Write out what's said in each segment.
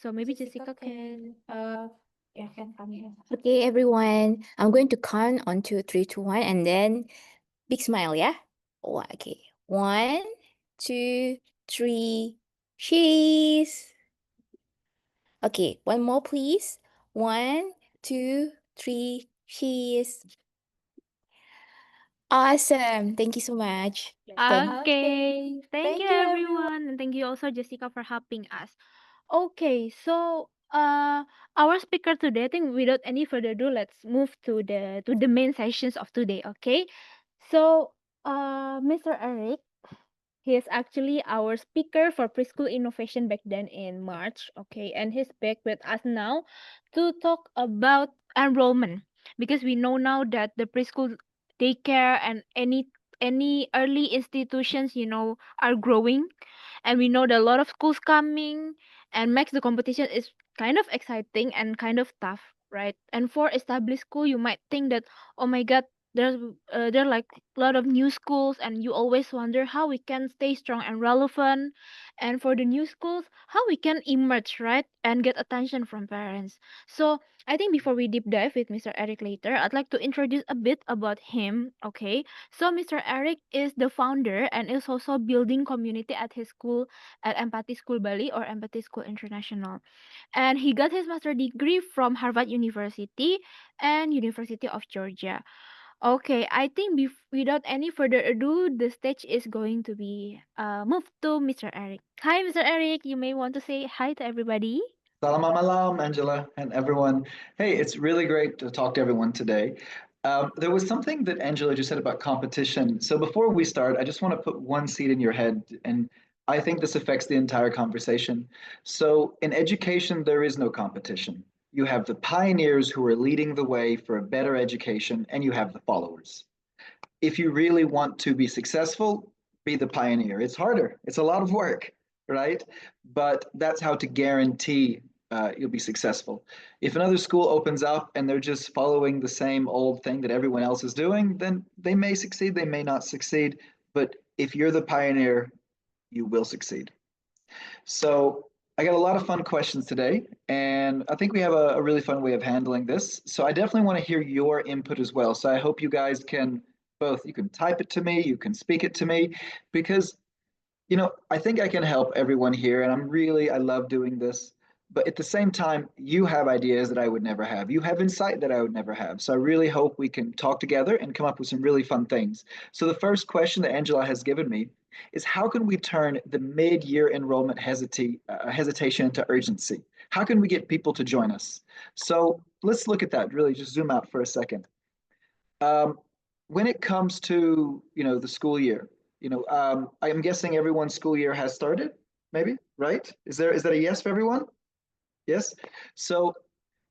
So maybe Jessica can come here. Okay, everyone. I'm going to count on two, three, two, one, and then big smile, yeah? Oh, okay. 1, 2, 3, cheese. Okay, one more, please. 1, 2, 3, cheese. Awesome. Thank you so much. Okay. Thank you Thank you, everyone. everyone. And thank you also Jessica for helping us. Okay, so our speaker today, I think without any further ado, let's move to the main sessions of today, okay? So Mr. Eric, he is actually our speaker for preschool innovation back then in March, okay? And he's back with us now to talk about enrollment because we know now that the preschool daycare and any early institutions, are growing, and we know that a lot of schools coming and makes the competition is kind of exciting and kind of tough, right? And for established school you might think that, oh my god, there's there are like a lot of new schools, and you always wonder how we can stay strong and relevant. And for the new schools, how we can emerge, right, and get attention from parents. So I think before we deep dive with Mr. Eric later, I'd like to introduce a bit about him, okay? So Mr. Eric is the founder and is also building community at his school at Empathy School Bali or Empathy School International. And he got his master degree from Harvard University and University of Georgia. Okay, I think without any further ado, the stage is going to be moved to Mr. Eric. Hi, Mr. Eric. You may want to say hi to everybody. Salam malam, Angela, and everyone. Hey, it's really great to talk to everyone today. There was something that Angela just said about competition. So before we start, I just want to put one seed in your head, and I think this affects the entire conversation. So in education, there is no competition. You have the pioneers who are leading the way for a better education, and you have the followers. If you really want to be successful, be the pioneer. It's harder, it's a lot of work, right? But that's how to guarantee you'll be successful. If another school opens up and they're just following the same old thing that everyone else is doing, then they may succeed, they may not succeed. But if you're the pioneer, you will succeed. So I got a lot of fun questions today, and I think we have a really fun way of handling this. So I definitely want to hear your input as well. So I hope you guys can both, you can type it to me, you can speak it to me, because I think I can help everyone here, and I love doing this. But at the same time, you have ideas that I would never have. You have insight that I would never have. So I really hope we can talk together and come up with some really fun things. So the first question that Angela has given me is how can we turn the mid-year enrollment hesitation into urgency? How can we get people to join us? So let's look at that, really just zoom out for a second. Um, when it comes to, the school year, I'm guessing everyone's school year has started, maybe, right? Is that a yes for everyone? Yes. So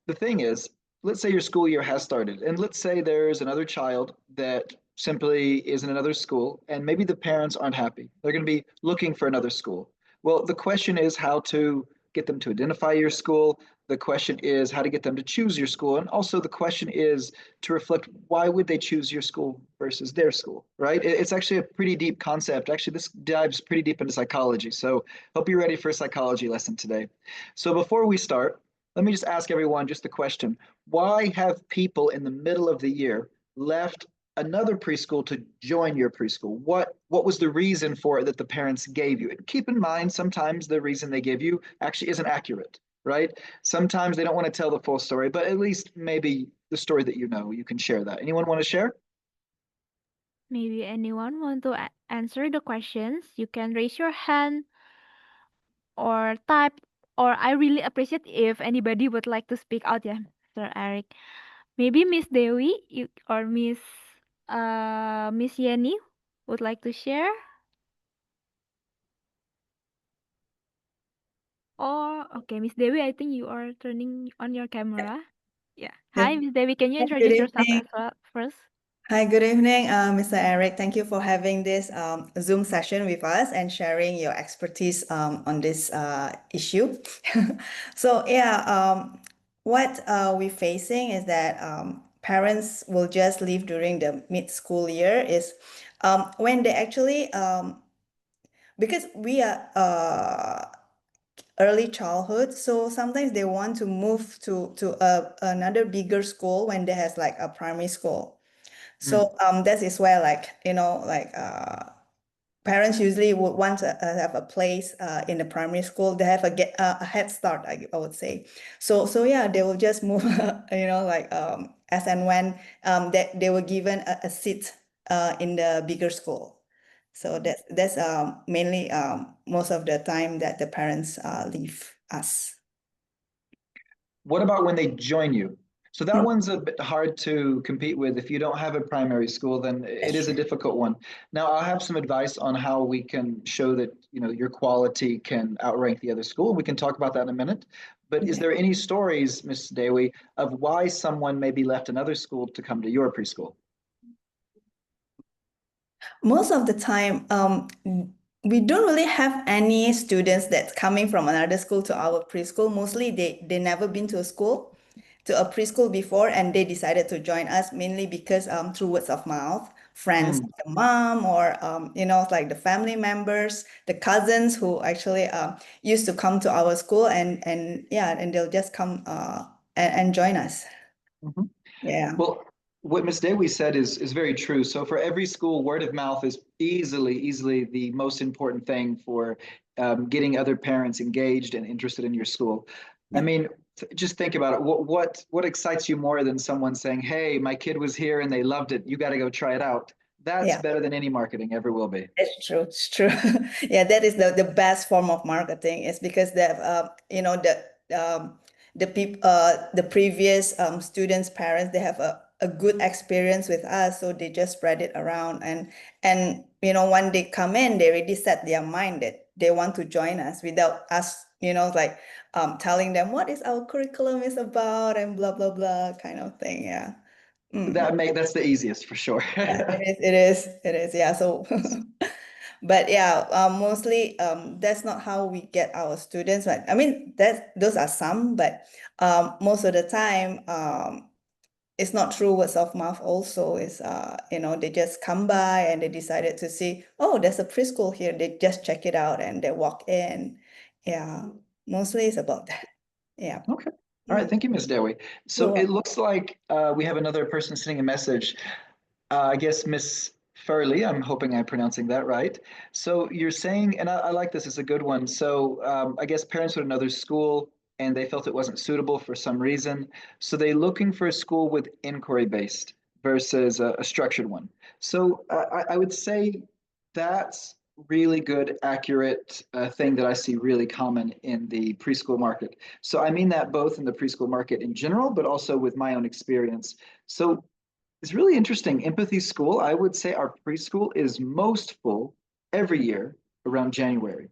the thing is, let's say your school year has started, and let's say there's another child that simply is in another school, and maybe the parents aren't happy. They're going to be looking for another school. Well, the question is how to get them to identify your school. The question is how to get them to choose your school. And also the question is to reflect why would they choose your school versus their school, right? It's actually a pretty deep concept. Actually, this dives pretty deep into psychology. So hope you're ready for a psychology lesson today. So before we start, let me just ask everyone just a question. Why have people in the middle of the year left another preschool to join your preschool? What was the reason for it that the parents gave you? And keep in mind, sometimes the reason they give you actually isn't accurate, right? Sometimes they don't want to tell the full story, but at least maybe the story that you can share that. Anyone want to share? Maybe anyone want to answer the questions? You can raise your hand or type, or I really appreciate if anybody would like to speak out, yeah, Mr. Eric. Maybe Miss Dewi or Miss Yenny would like to share. Or okay, Miss Dewi, I think you are turning on your camera. Yeah. Yes. Hi, Miss Dewi. Can you Good introduce yourself evening. as well first? Hi, good evening, Mr. Eric. Thank you for having this Zoom session with us and sharing your expertise on this issue. So yeah, what we're facing is that parents will just leave during the mid-school year is when they actually because we are early childhood. So sometimes they want to move to another bigger school when they has like a primary school. So that is where like, parents usually would want to have a place in the primary school. They have a head start, I would say. So yeah, they will just move, as and when they were given a seat in the bigger school. So that's mainly most of the time that the parents leave us. What about when they join you? So that one's a bit hard to compete with. If you don't have a primary school, then it is a difficult one. Now, I'll have some advice on how we can show that, your quality can outrank the other school. We can talk about that in a minute. But is Okay. there any stories, Ms. Dewi, of why someone maybe left another school to come to your preschool? Most of the time, we don't really have any students that's coming from another school to our preschool. Mostly they never been to a preschool before, and they decided to join us mainly because through words of mouth, friends, Mm. the mom, or like the family members, the cousins who actually used to come to our school, and yeah, and they'll just come and join us. Mhm. Yeah. Well, what Ms. Dewi said is very true. So for every school, word of mouth is easily the most important thing for getting other parents engaged and interested in your school. I Yeah. mean, just think about it. What excites you more than someone saying, "Hey, my kid was here and they loved it. You got to go try it out." That's Yeah. better than any marketing ever will be. It's true. It's true. Yeah, that is the best form of marketing. Is because the previous students' parents, they have a good experience with us, so they just spread it around, and when they come in, they already set their mind that they want to join us without us, like telling them what is our curriculum is about and blah blah blah kind of thing. Yeah. Mm. That's the easiest for sure. Yeah, it is. Yeah. So, but yeah, mostly that's not how we get our students. But I mean, those are some, but most of the time, it's not through words of mouth. Also, is they just come by and they decided to see, oh, there's a preschool here. They just check it out and they walk in. Yeah, mostly it's about that. Yeah. Okay. All right. Thank you, Ms. Dewi. So You're it welcome. looks like we have another person sending a message. I guess Miss Furley, I'm hoping I'm pronouncing that right. So you're saying, and I like this, it's a good one. So I guess parents went to another school and they felt it wasn't suitable for some reason. So they're looking for a school with inquiry based versus a structured one. So I would say that's really good, accurate thing that I see really common in the preschool market. So I mean that both in the preschool market in general, but also with my own experience. So it's really interesting. Empathy School, I would say our preschool is most full every year around January,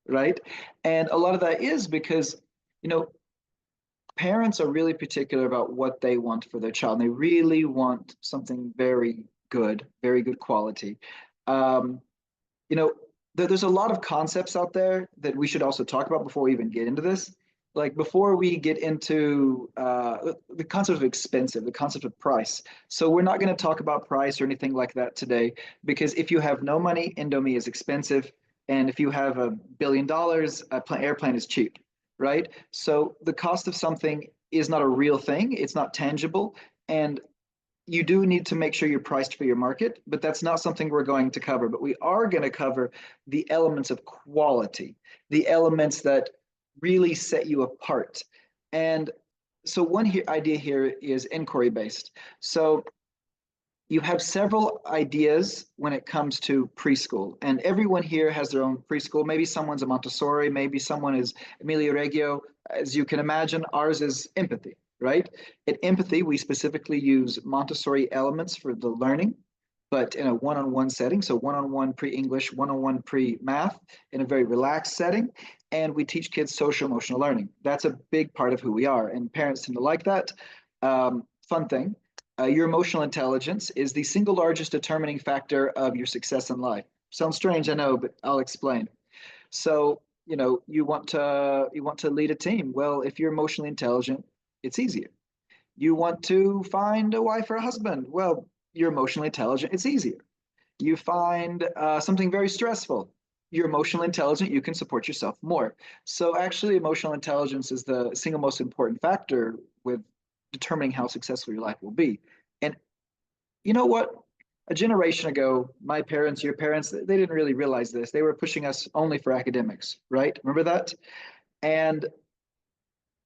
right? And a lot of that is because, you know, parents are really particular about what they want for their child. They really want something very good quality. Um, you know, there's a lot of concepts out there that we should also talk about before we even get into this. Like before we get into the concept of expensive, the concept of price. So we're not going to talk about price or anything like that today, because if you have no money, Indomie is expensive, and if you have $1 billion, airplane is cheap, right? So the cost of something is not a real thing; it's not tangible, and you do need to make sure you're priced for your market, but that's not something we're going to cover. But we are going to cover the elements of quality, the elements that really set you apart. And so one idea here is inquiry based. So you have several ideas when it comes to preschool, and everyone here has their own preschool. Maybe someone's a Montessori, maybe someone is Emilia Reggio. As you can imagine, ours is empathy, right? At empathy, we specifically use Montessori elements for the learning, but in a one-on-one setting. So one-on-one pre-English, one-on-one pre-math in a very relaxed setting. And we teach kids social emotional learning. That's a big part of who we are, and parents tend to like that. Fun thing, your emotional intelligence is the single largest determining factor of your success in life. Sounds strange, I know, but I'll explain. So, you want to lead a team. Well, if you're emotionally intelligent, it's easier. You want to find a wife or a husband. Well, you're emotionally intelligent, it's easier. You find something very stressful. you're emotionally intelligent, you can support yourself more. So actually, emotional intelligence is the single most important factor with determining how successful your life will be. And you know what? A generation ago, my parents, your parents, they didn't really realize this. They were pushing us only for academics, right? Remember that? And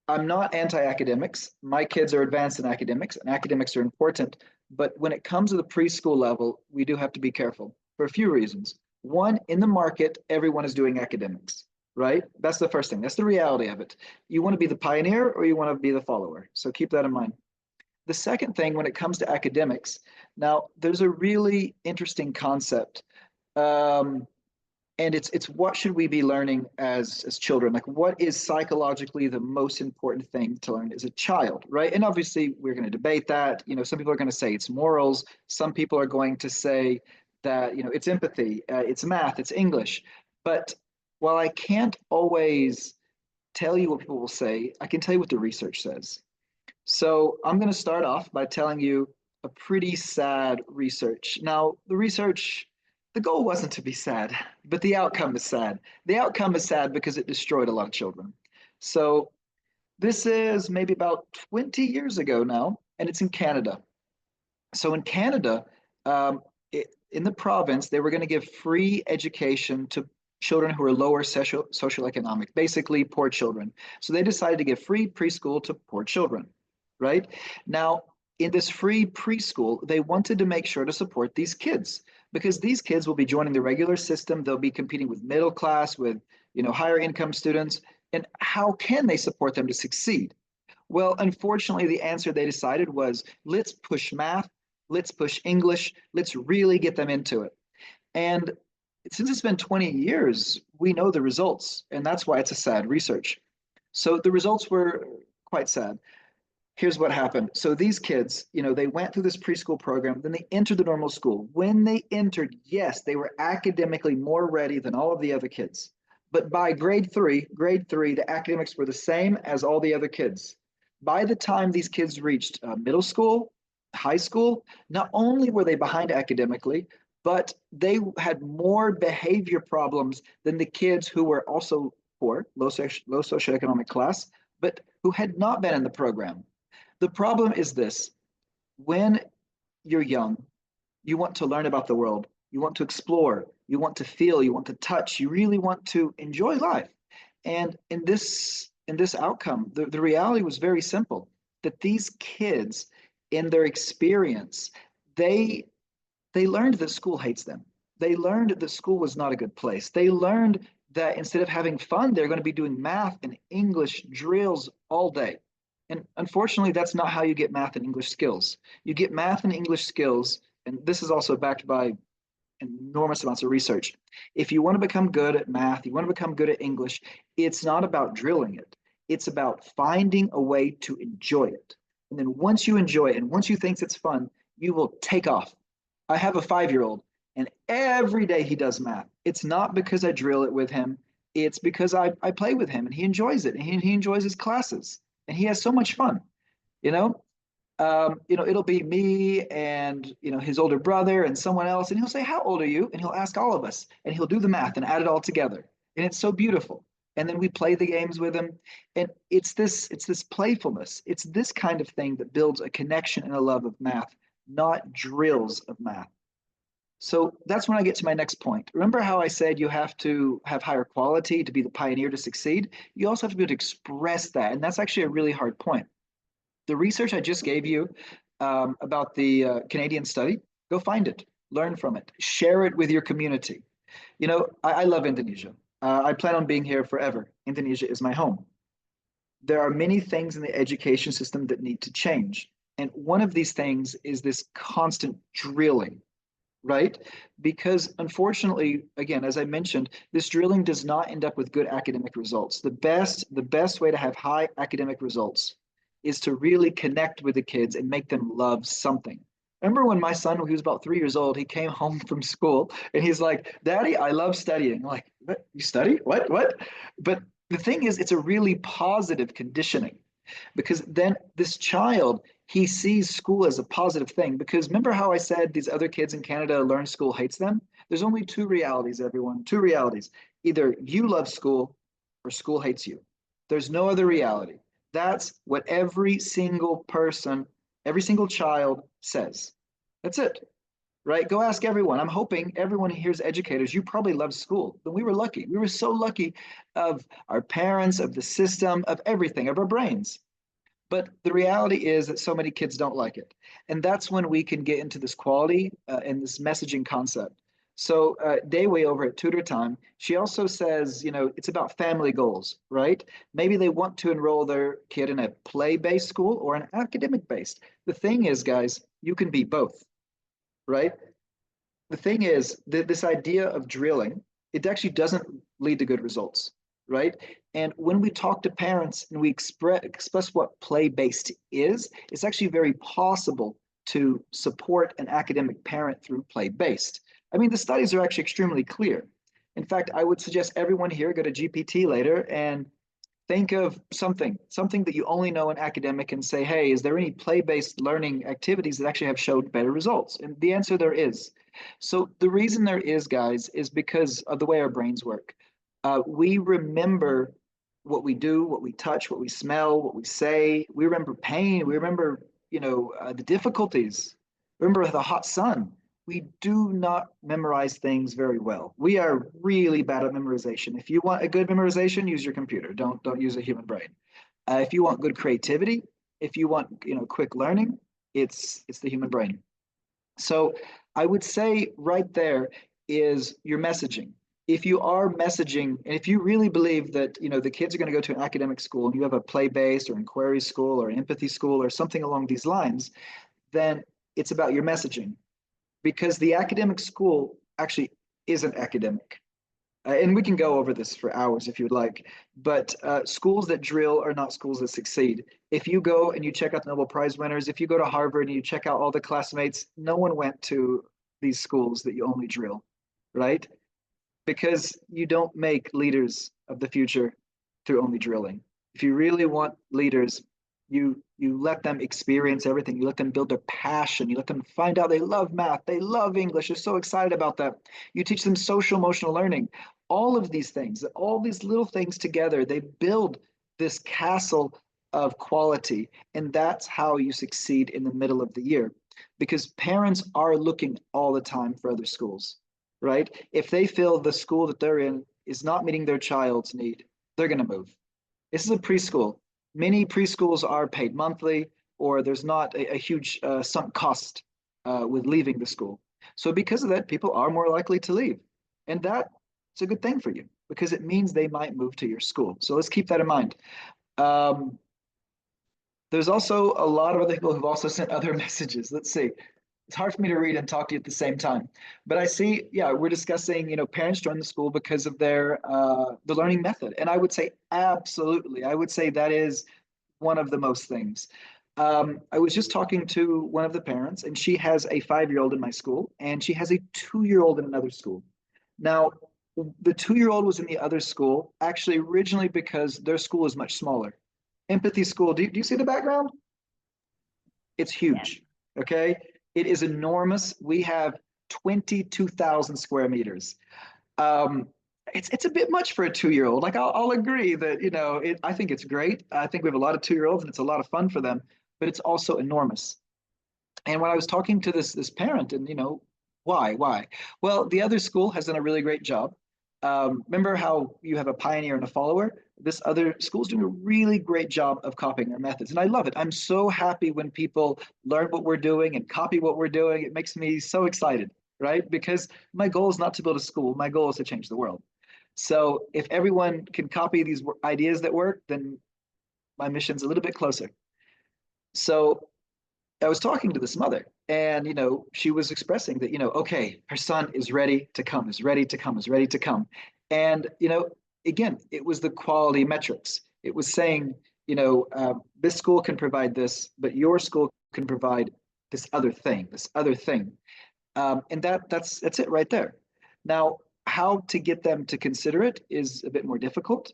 I'm not anti-academics. My kids are advanced in academics, and academics are important. But when it comes to the preschool level, we do have to be careful for a few reasons. One, in the market, everyone is doing academics, right? That's the first thing. That's the reality of it. You want to be the pioneer or you want to be the follower. So keep that in mind. The second thing, when it comes to academics, now there's a really interesting concept. Um, and it's what should we be learning as children, like what is psychologically the most important thing to learn as a child, right? And obviously we're going to debate that. Some people are going to say it's morals, some people are going to say that it's empathy, it's math, it's English. But while I can't always tell you what people will say, I can tell you what the research says. So I'm going to start off by telling you a pretty sad research. Now, the goal wasn't to be sad, but the outcome is sad. The outcome is sad because it destroyed a lot of children. So this is maybe about 20 years ago now, and it's in Canada. So in Canada, in the province, they were going to give free education to children who are lower socioeconomic, basically poor children. So they decided to give free preschool to poor children, right? Now, in this free preschool, they wanted to make sure to support these kids because these kids will be joining the regular system. They'll be competing with middle class, with higher income students. And how can they support them to succeed? Well, unfortunately, the answer they decided was let's push math, let's push English, let's really get them into it. And since it's been 20 years, we know the results, and that's why it's a sad research. So the results were quite sad. Here's what happened. So these kids, they went through this preschool program, then they entered the normal school. When they entered, yes, they were academically more ready than all of the other kids. But by grade three, the academics were the same as all the other kids. By the time these kids reached middle school, high school, not only were they behind academically, but they had more behavior problems than the kids who were also poor, low socioeconomic class, but who had not been in the program. The problem is this: when you're young, you want to learn about the world, you want to explore, you want to feel, you want to touch, you really want to enjoy life. And in this outcome, the reality was very simple, that these kids, in their experience, they they learned that school hates them. They learned that school was not a good place. They learned that instead of having fun, they're going to be doing math and English drills all day. And unfortunately, that's not how you get math and English skills. You get math and English skills, and this is also backed by enormous amounts of research. If you want to become good at math, you want to become good at English, it's not about drilling it. It's about finding a way to enjoy it. And then once you enjoy it and once you think it's fun, you will take off. I have a 5-year-old, and every day he does math. It's not because I drill it with him. It's because I play with him and he enjoys it and he enjoys his classes and he has so much fun, you know? It'll be me and his older brother and someone else, and he'll say, "How old are you?" And he'll ask all of us, and he'll do the math and add it all together, and it's so beautiful. And then we play the games with him, and it's this playfulness. It's this kind of thing that builds a connection and a love of math, not drills of math. So that's when I get to my next point. Remember how I said you have to have higher quality to be the pioneer to succeed? You also have to be able to express that, and that's actually a really hard point. The research I just gave you about the Canadian study, go find it, learn from it, share it with your community. I love Indonesia. I plan on being here forever. Indonesia is my home. There are many things in the education system that need to change. And one of these things is this constant drilling, right? Because unfortunately, again, as I mentioned, this drilling does not end up with good academic results. The best way to have high academic results is to really connect with the kids and make them love something. Remember when my son, when he was about 3 years old, he came home from school and he's like, "Daddy, I love studying." I'm like, "What? You study? What? What?" But the thing is, it's a really positive conditioning because then this child, he sees school as a positive thing. Because remember how I said these other kids in Canada learn school hates them? There's only two realities, everyone, two realities. Either you love school or school hates you. There's no other reality. That's what every single person, every single child says. That's it, right? Go ask everyone. I'm hoping everyone here's educators. You probably love school, but we were lucky. We were so lucky of our parents, of the system, of everything, of our brains. But the reality is that so many kids don't like it. And that's when we can get into this quality and this messaging concept. So Dayway over at Tutor Time, she also says, it's about family goals, right? Maybe they want to enroll their kid in a play-based school or an academic-based. The thing is, guys, you can be both, right? The thing is that this idea of drilling, it actually doesn't lead to good results, right? And when we talk to parents and we express what play-based is, it's actually very possible to support an academic parent through play-based. I mean, the studies are actually extremely clear. In fact, I would suggest everyone here go to GPT later and think of something that you only know in academic and say, hey, is there any play-based learning activities that actually have showed better results? And the answer there is. So the reason there is, guys, is because of the way our brains work. We remember what we do, what we touch, what we smell, what we say. We remember pain. We remember, the difficulties. Remember the hot sun. We do not memorize things very well. We are really bad at memorization. If you want a good memorization, use your computer. Don't use a human brain. If you want good creativity, if you want quick learning, it's the human brain. So I would say right there is your messaging. If you are messaging, and if you really believe that the kids are going to go to an academic school and you have a play-based or inquiry school or an empathy school or something along these lines, then it's about your messaging, because the academic school actually isn't academic. And we can go over this for hours if you'd like, but schools that drill are not schools that succeed. If you go and you check out the Nobel Prize winners, if you go to Harvard and you check out all the classmates, no one went to these schools that you only drill, right? Because you don't make leaders of the future through only drilling. If you really want leaders, you let them experience everything. You let them build their passion. You let them find out they love math, they love English, they're so excited about that. You teach them social emotional learning. All of these things, all these little things together, they build this castle of quality. And that's how you succeed in the middle of the year, because parents are looking all the time for other schools, right? If they feel the school that they're in is not meeting their child's need, they're going to move. This is a preschool. Many preschools are paid monthly, or there's not a huge sunk cost with leaving the school. So because of that, people are more likely to leave. And that's a good thing for you, because it means they might move to your school. So let's keep that in mind. There's also a lot of other people who've also sent other messages. Let's see. It's hard for me to read and talk to you at the same time. But I see, yeah, we're discussing, parents join the school because of the learning method. And I would say absolutely. I would say that is one of the most things. I was just talking to one of the parents, and she has a 5-year-old in my school, and she has a 2-year-old in another school. Now, the 2-year-old was in the other school, actually originally because their school is much smaller. Empathy School, do you see the background? It's huge, okay? It is enormous. We have 22,000 square meters. It's a bit much for a 2-year-old. Like I'll agree that, I think it's great. I think we have a lot of 2-year-olds and it's a lot of fun for them, but it's also enormous. And when I was talking to this parent and, why? Well, the other school has done a really great job. Remember how you have a pioneer and a follower? This other school's doing a really great job of copying our methods. And I love it. I'm so happy when people learn what we're doing and copy what we're doing. It makes me so excited, right? Because my goal is not to build a school. My goal is to change the world. So if everyone can copy these ideas that work, then my mission's a little bit closer. So I was talking to this mother, and she was expressing that okay, her son is ready to come, is ready to come, is ready to come. And again, it was the quality metrics. It was saying this school can provide this, but your school can provide this other thing, and that's it right there. Now, how to get them to consider it is a bit more difficult.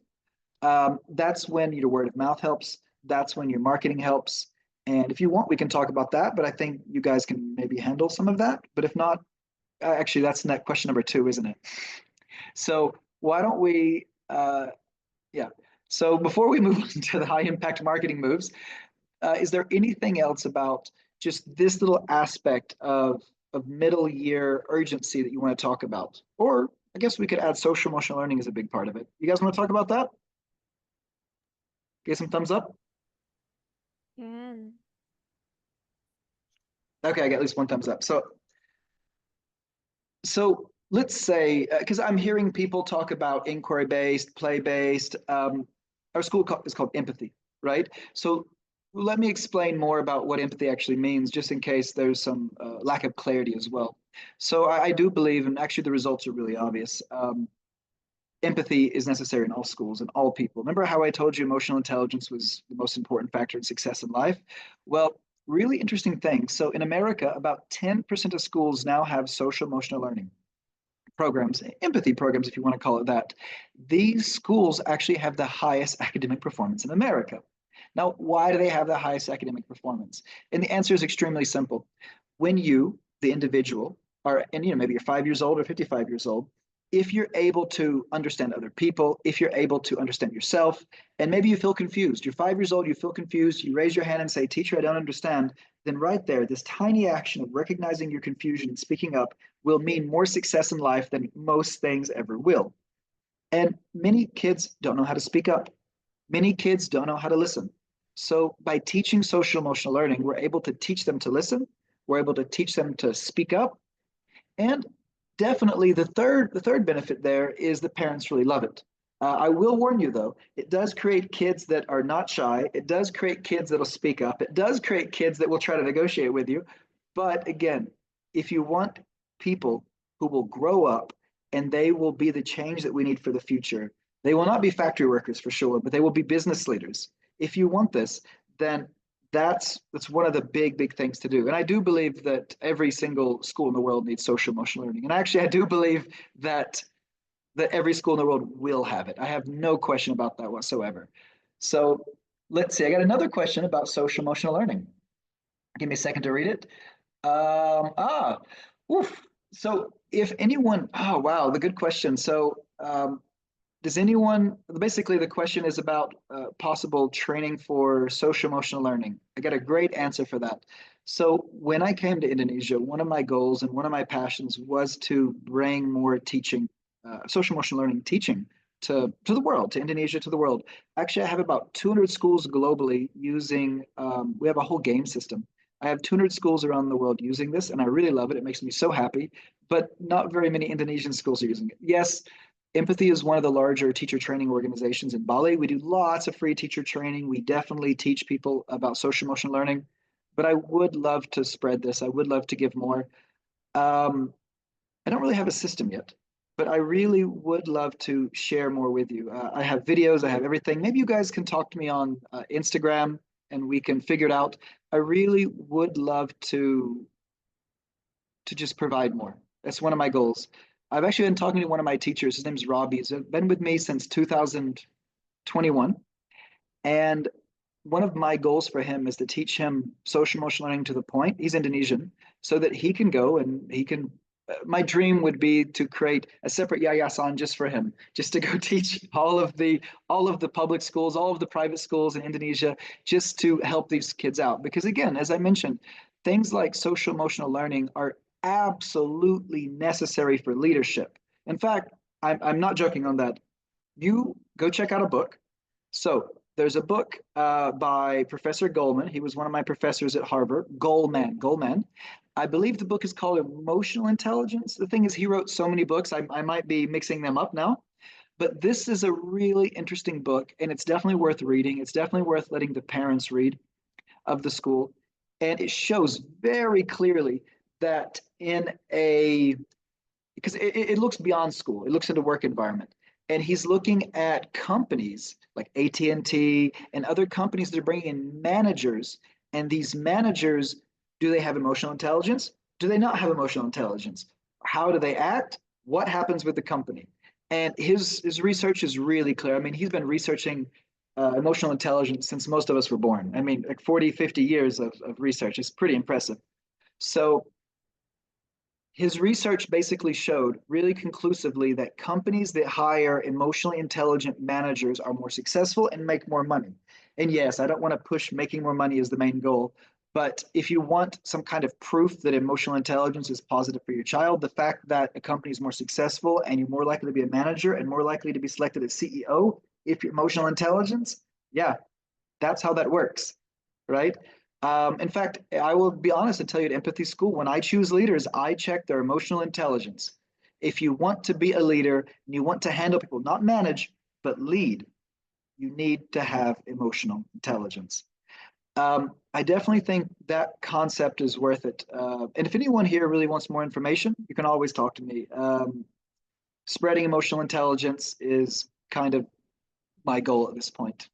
That's when your word of mouth helps. That's when your marketing helps. And if you want, we can talk about that, but I think you guys can maybe handle some of that. But if not, Actually, that's not question number 2, isn't it? So why don't we, yeah. So before we move on to the high impact marketing moves, is there anything else about just this little aspect of middle year urgency that you want to talk about? Or I guess we could add social emotional learning as a big part of it. You guys want to talk about that? Get some thumbs up. Can. Okay, I got at least one thumbs up. So let's say, because I'm hearing people talk about inquiry based, play based. Our school is called empathy, right? So let me explain more about what empathy actually means, just in case there's some lack of clarity as well. So I do believe, and actually the results are really obvious. Empathy is necessary in all schools and all people. Remember how I told you emotional intelligence was the most important factor in success in life? Well, really interesting thing. So in America, about 10% of schools now have social emotional learning programs, empathy programs, if you want to call it that. These schools actually have the highest academic performance in America. Now, why do they have the highest academic performance? And the answer is extremely simple. When you, the individual, are, and maybe you're 5 years old or 55 years old, if you're able to understand other people, if you're able to understand yourself, and maybe you feel confused, you're 5 years old, you feel confused, you raise your hand and say, teacher, I don't understand, then right there, this tiny action of recognizing your confusion and speaking up will mean more success in life than most things ever will. And many kids don't know how to speak up. Many kids don't know how to listen. So by teaching social emotional learning, we're able to teach them to listen. We're able to teach them to speak up. And definitely the third benefit there is the parents really love it. I will warn you though, it does create kids that are not shy. It does create kids that'll speak up. It does create kids that will try to negotiate with you. But again, if you want people who will grow up and they will be the change that we need for the future, they will not be factory workers for sure, but they will be business leaders. If you want this, then that's one of the big things to do. And I do believe that every single school in the world needs social emotional learning. And actually, I do believe that every school in the world will have it. I have no question about that whatsoever. So let's see. I got another question about social emotional learning. Give me a second to read it. Oof. So if anyone, oh wow, the good question. So does anyone, basically the question is about possible training for social emotional learning. I got a great answer for that. So when I came to Indonesia, one of my goals and one of my passions was to bring more teaching, social emotional learning teaching to the world, to Indonesia, to the world. Actually, I have about 200 schools globally using, we have a whole game system. I have 200 schools around the world using this, and I really love it. It makes me so happy, but not very many Indonesian schools are using it. Yes, Empathy is one of the larger teacher training organizations in Bali. We do lots of free teacher training. We definitely teach people about social emotional learning, but I would love to spread this. I would love to give more. Um, I don't really have a system yet, but I really would love to share more with you. I have videos, I have everything. Maybe you guys can talk to me on Instagram and we can figure it out. I really would love to just provide more. That's one of my goals. I've actually been talking to one of my teachers. His name is Robbie. He's been with me since 2021. And one of my goals for him is to teach him social emotional learning to the point. He's Indonesian, so that he can go and he can. My dream would be to create a separate yayasan just for him, just to go teach all of the public schools, all of the private schools in Indonesia, just to help these kids out. Because again, as I mentioned, things like social emotional learning are absolutely necessary for leadership. In fact, I'm not joking on that. You go check out a book. So there's a book by Professor Goldman. He was one of my professors at Harvard. Goldman. I believe the book is called Emotional Intelligence. The thing is, he wrote so many books, I might be mixing them up now. But this is a really interesting book, and it's definitely worth reading. It's definitely worth letting the parents read of the school. And it shows very clearly that because it looks beyond school, it looks into work environment, and he's looking at companies like AT&T and other companies that are bringing in managers, and these managers, do they have emotional intelligence? Do they not have emotional intelligence? How do they act? What happens with the company? And his research is really clear. I mean, he's been researching emotional intelligence since most of us were born. I mean, like 40, 50 years of research is pretty impressive. So His research basically showed really conclusively that companies that hire emotionally intelligent managers are more successful and make more money. And yes, I don't want to push making more money as the main goal, but if you want some kind of proof that emotional intelligence is positive for your child, the fact that a company is more successful and you're more likely to be a manager and more likely to be selected as CEO if you're emotional intelligence, yeah, that's how that works, right? In fact, I will be honest and tell you at Empathy School, when I choose leaders, I check their emotional intelligence. If you want to be a leader and you want to handle people, not manage, but lead, you need to have emotional intelligence. I definitely think that concept is worth it. And if anyone here really wants more information, you can always talk to me. Spreading emotional intelligence is kind of my goal at this point.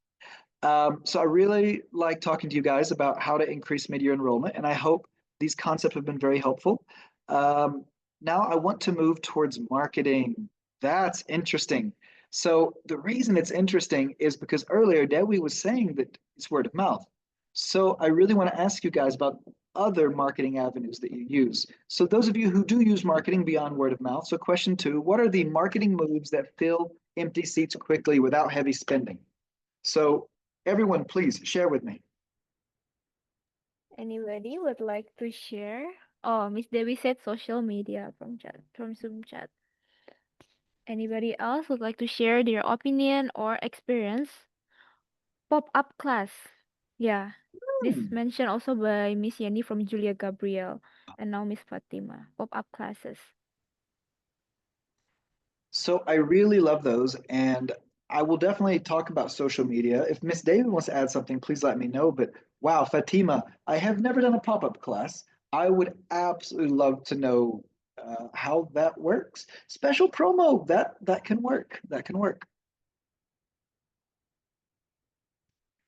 So I really like talking to you guys about how to increase mid-year enrollment, and I hope these concepts have been very helpful. Um, Now I want to move towards marketing. That's interesting. So the reason it's interesting is because earlier Dewi was saying that it's word of mouth. So I really want to ask you guys about other marketing avenues that you use. So those of you who do use marketing beyond word of mouth, so question two, what are the marketing moves that fill empty seats quickly without heavy spending? So everyone, please share with me. Anybody would like to share? Oh, Miss Debbie said social media from Zoom chat. Anybody else would like to share their opinion or experience? Pop-up class. Yeah. This Hmm. mentioned also by Miss Yenny from Julia Gabriel and now Miss Fatima. Pop-up classes. So I really love those, and I will definitely talk about social media. If Miss David wants to add something, please let me know. But wow, Fatima, I have never done a pop-up class. I would absolutely love to know how that works. Special promo, that can work. That can work.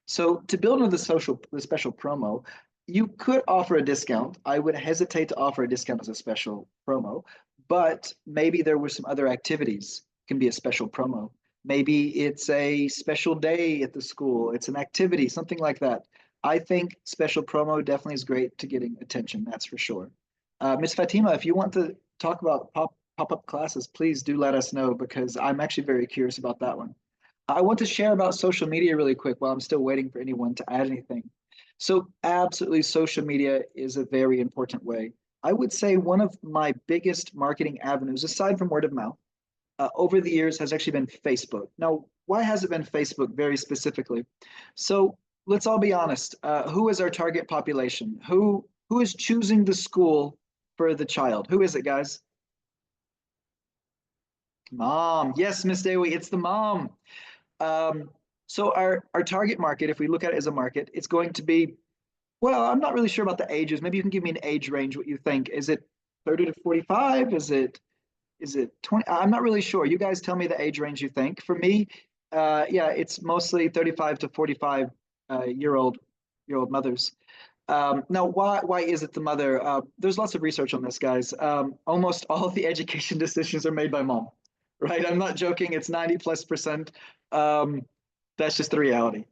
So to build on the special promo, you could offer a discount. I would hesitate to offer a discount as a special promo, but maybe there were some other activities can be a special promo. Maybe it's a special day at the school. It's an activity, something like that. I think special promo definitely is great to getting attention. That's for sure. Miss Fatima, if you want to talk about pop-up classes, please do let us know because I'm actually very curious about that one. I want to share about social media really quick while I'm still waiting for anyone to add anything. So, absolutely, social media is a very important way. I would say one of my biggest marketing avenues, aside from word of mouth, over the years has actually been Facebook. Now, why has it been Facebook very specifically? So, let's all be honest. Who is our target population? Who is choosing the school for the child? Who is it, guys? Mom. Yes, Miss Dewey, it's the mom. Um, so our target market, if we look at it as a market, it's going to be, well, I'm not really sure about the ages. Maybe you can give me an age range, what you think. Is it 30 to 45? Is it 20? I'm not really sure. You guys tell me the age range you think. For me, yeah, it's mostly 35 to 45 year old mothers. Now, why is it the mother? There's lots of research on this, guys. Almost all of the education decisions are made by mom, right? I'm not joking. It's 90+%. Um, that's just the reality.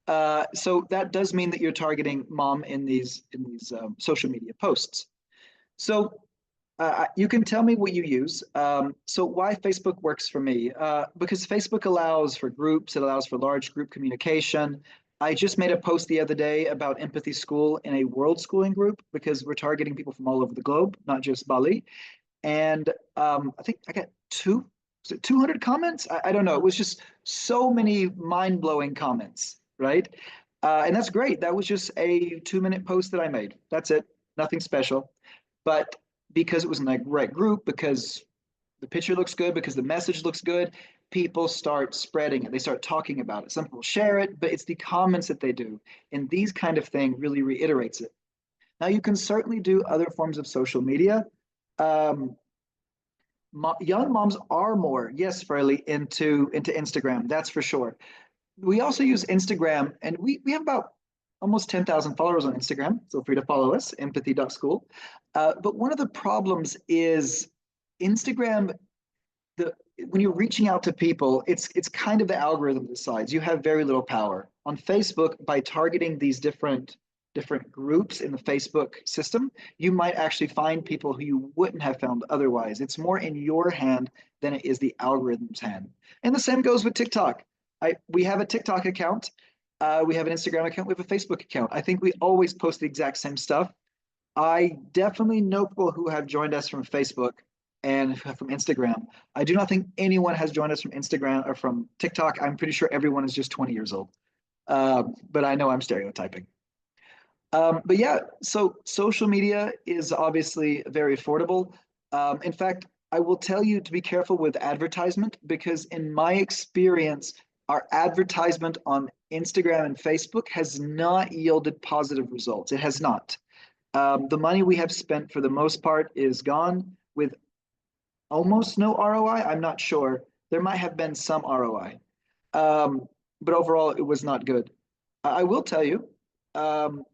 So that does mean that you're targeting mom in these social media posts. So you can tell me what you use. So why Facebook works for me? Because Facebook allows for groups, it allows for large group communication. I just made a post the other day about Empathy School in a world schooling group because we're targeting people from all over the globe, not just Bali. And I think I got 200 comments? I don't know. It was just so many mind-blowing comments, right? And that's great. That was just a 2-minute post that I made. That's it. Nothing special. But because it was in the right group, because the picture looks good, because the message looks good, people start spreading it. They start talking about it. Some people share it, but it's the comments that they do. And these kind of thing really reiterates it. Now, you can certainly do other forms of social media. Um, Young moms are more, yes, Farley, into Instagram. That's for sure. We also use Instagram, and we have about almost 10,000 followers on Instagram. Feel free to follow us, empathy.school. But one of the problems is Instagram, the when you're reaching out to people, it's kind of the algorithm decides. You have very little power. On Facebook, by targeting these different different groups in the Facebook system, you might actually find people who you wouldn't have found otherwise. It's more in your hand than it is the algorithm's hand. And the same goes with TikTok. We have a TikTok account. We have an Instagram account. We have a Facebook account. I think we always post the exact same stuff. I definitely know people who have joined us from Facebook and from Instagram. I do not think anyone has joined us from Instagram or from TikTok. I'm pretty sure everyone is just 20 years old. But I know I'm stereotyping. But yeah, so social media is obviously very affordable. In fact, I will tell you to be careful with advertisement because, in my experience, our advertisement on Instagram and Facebook has not yielded positive results. It has not. The money we have spent for the most part is gone with almost no ROI. I'm not sure. There might have been some ROI, but overall, it was not good. I will tell you, um,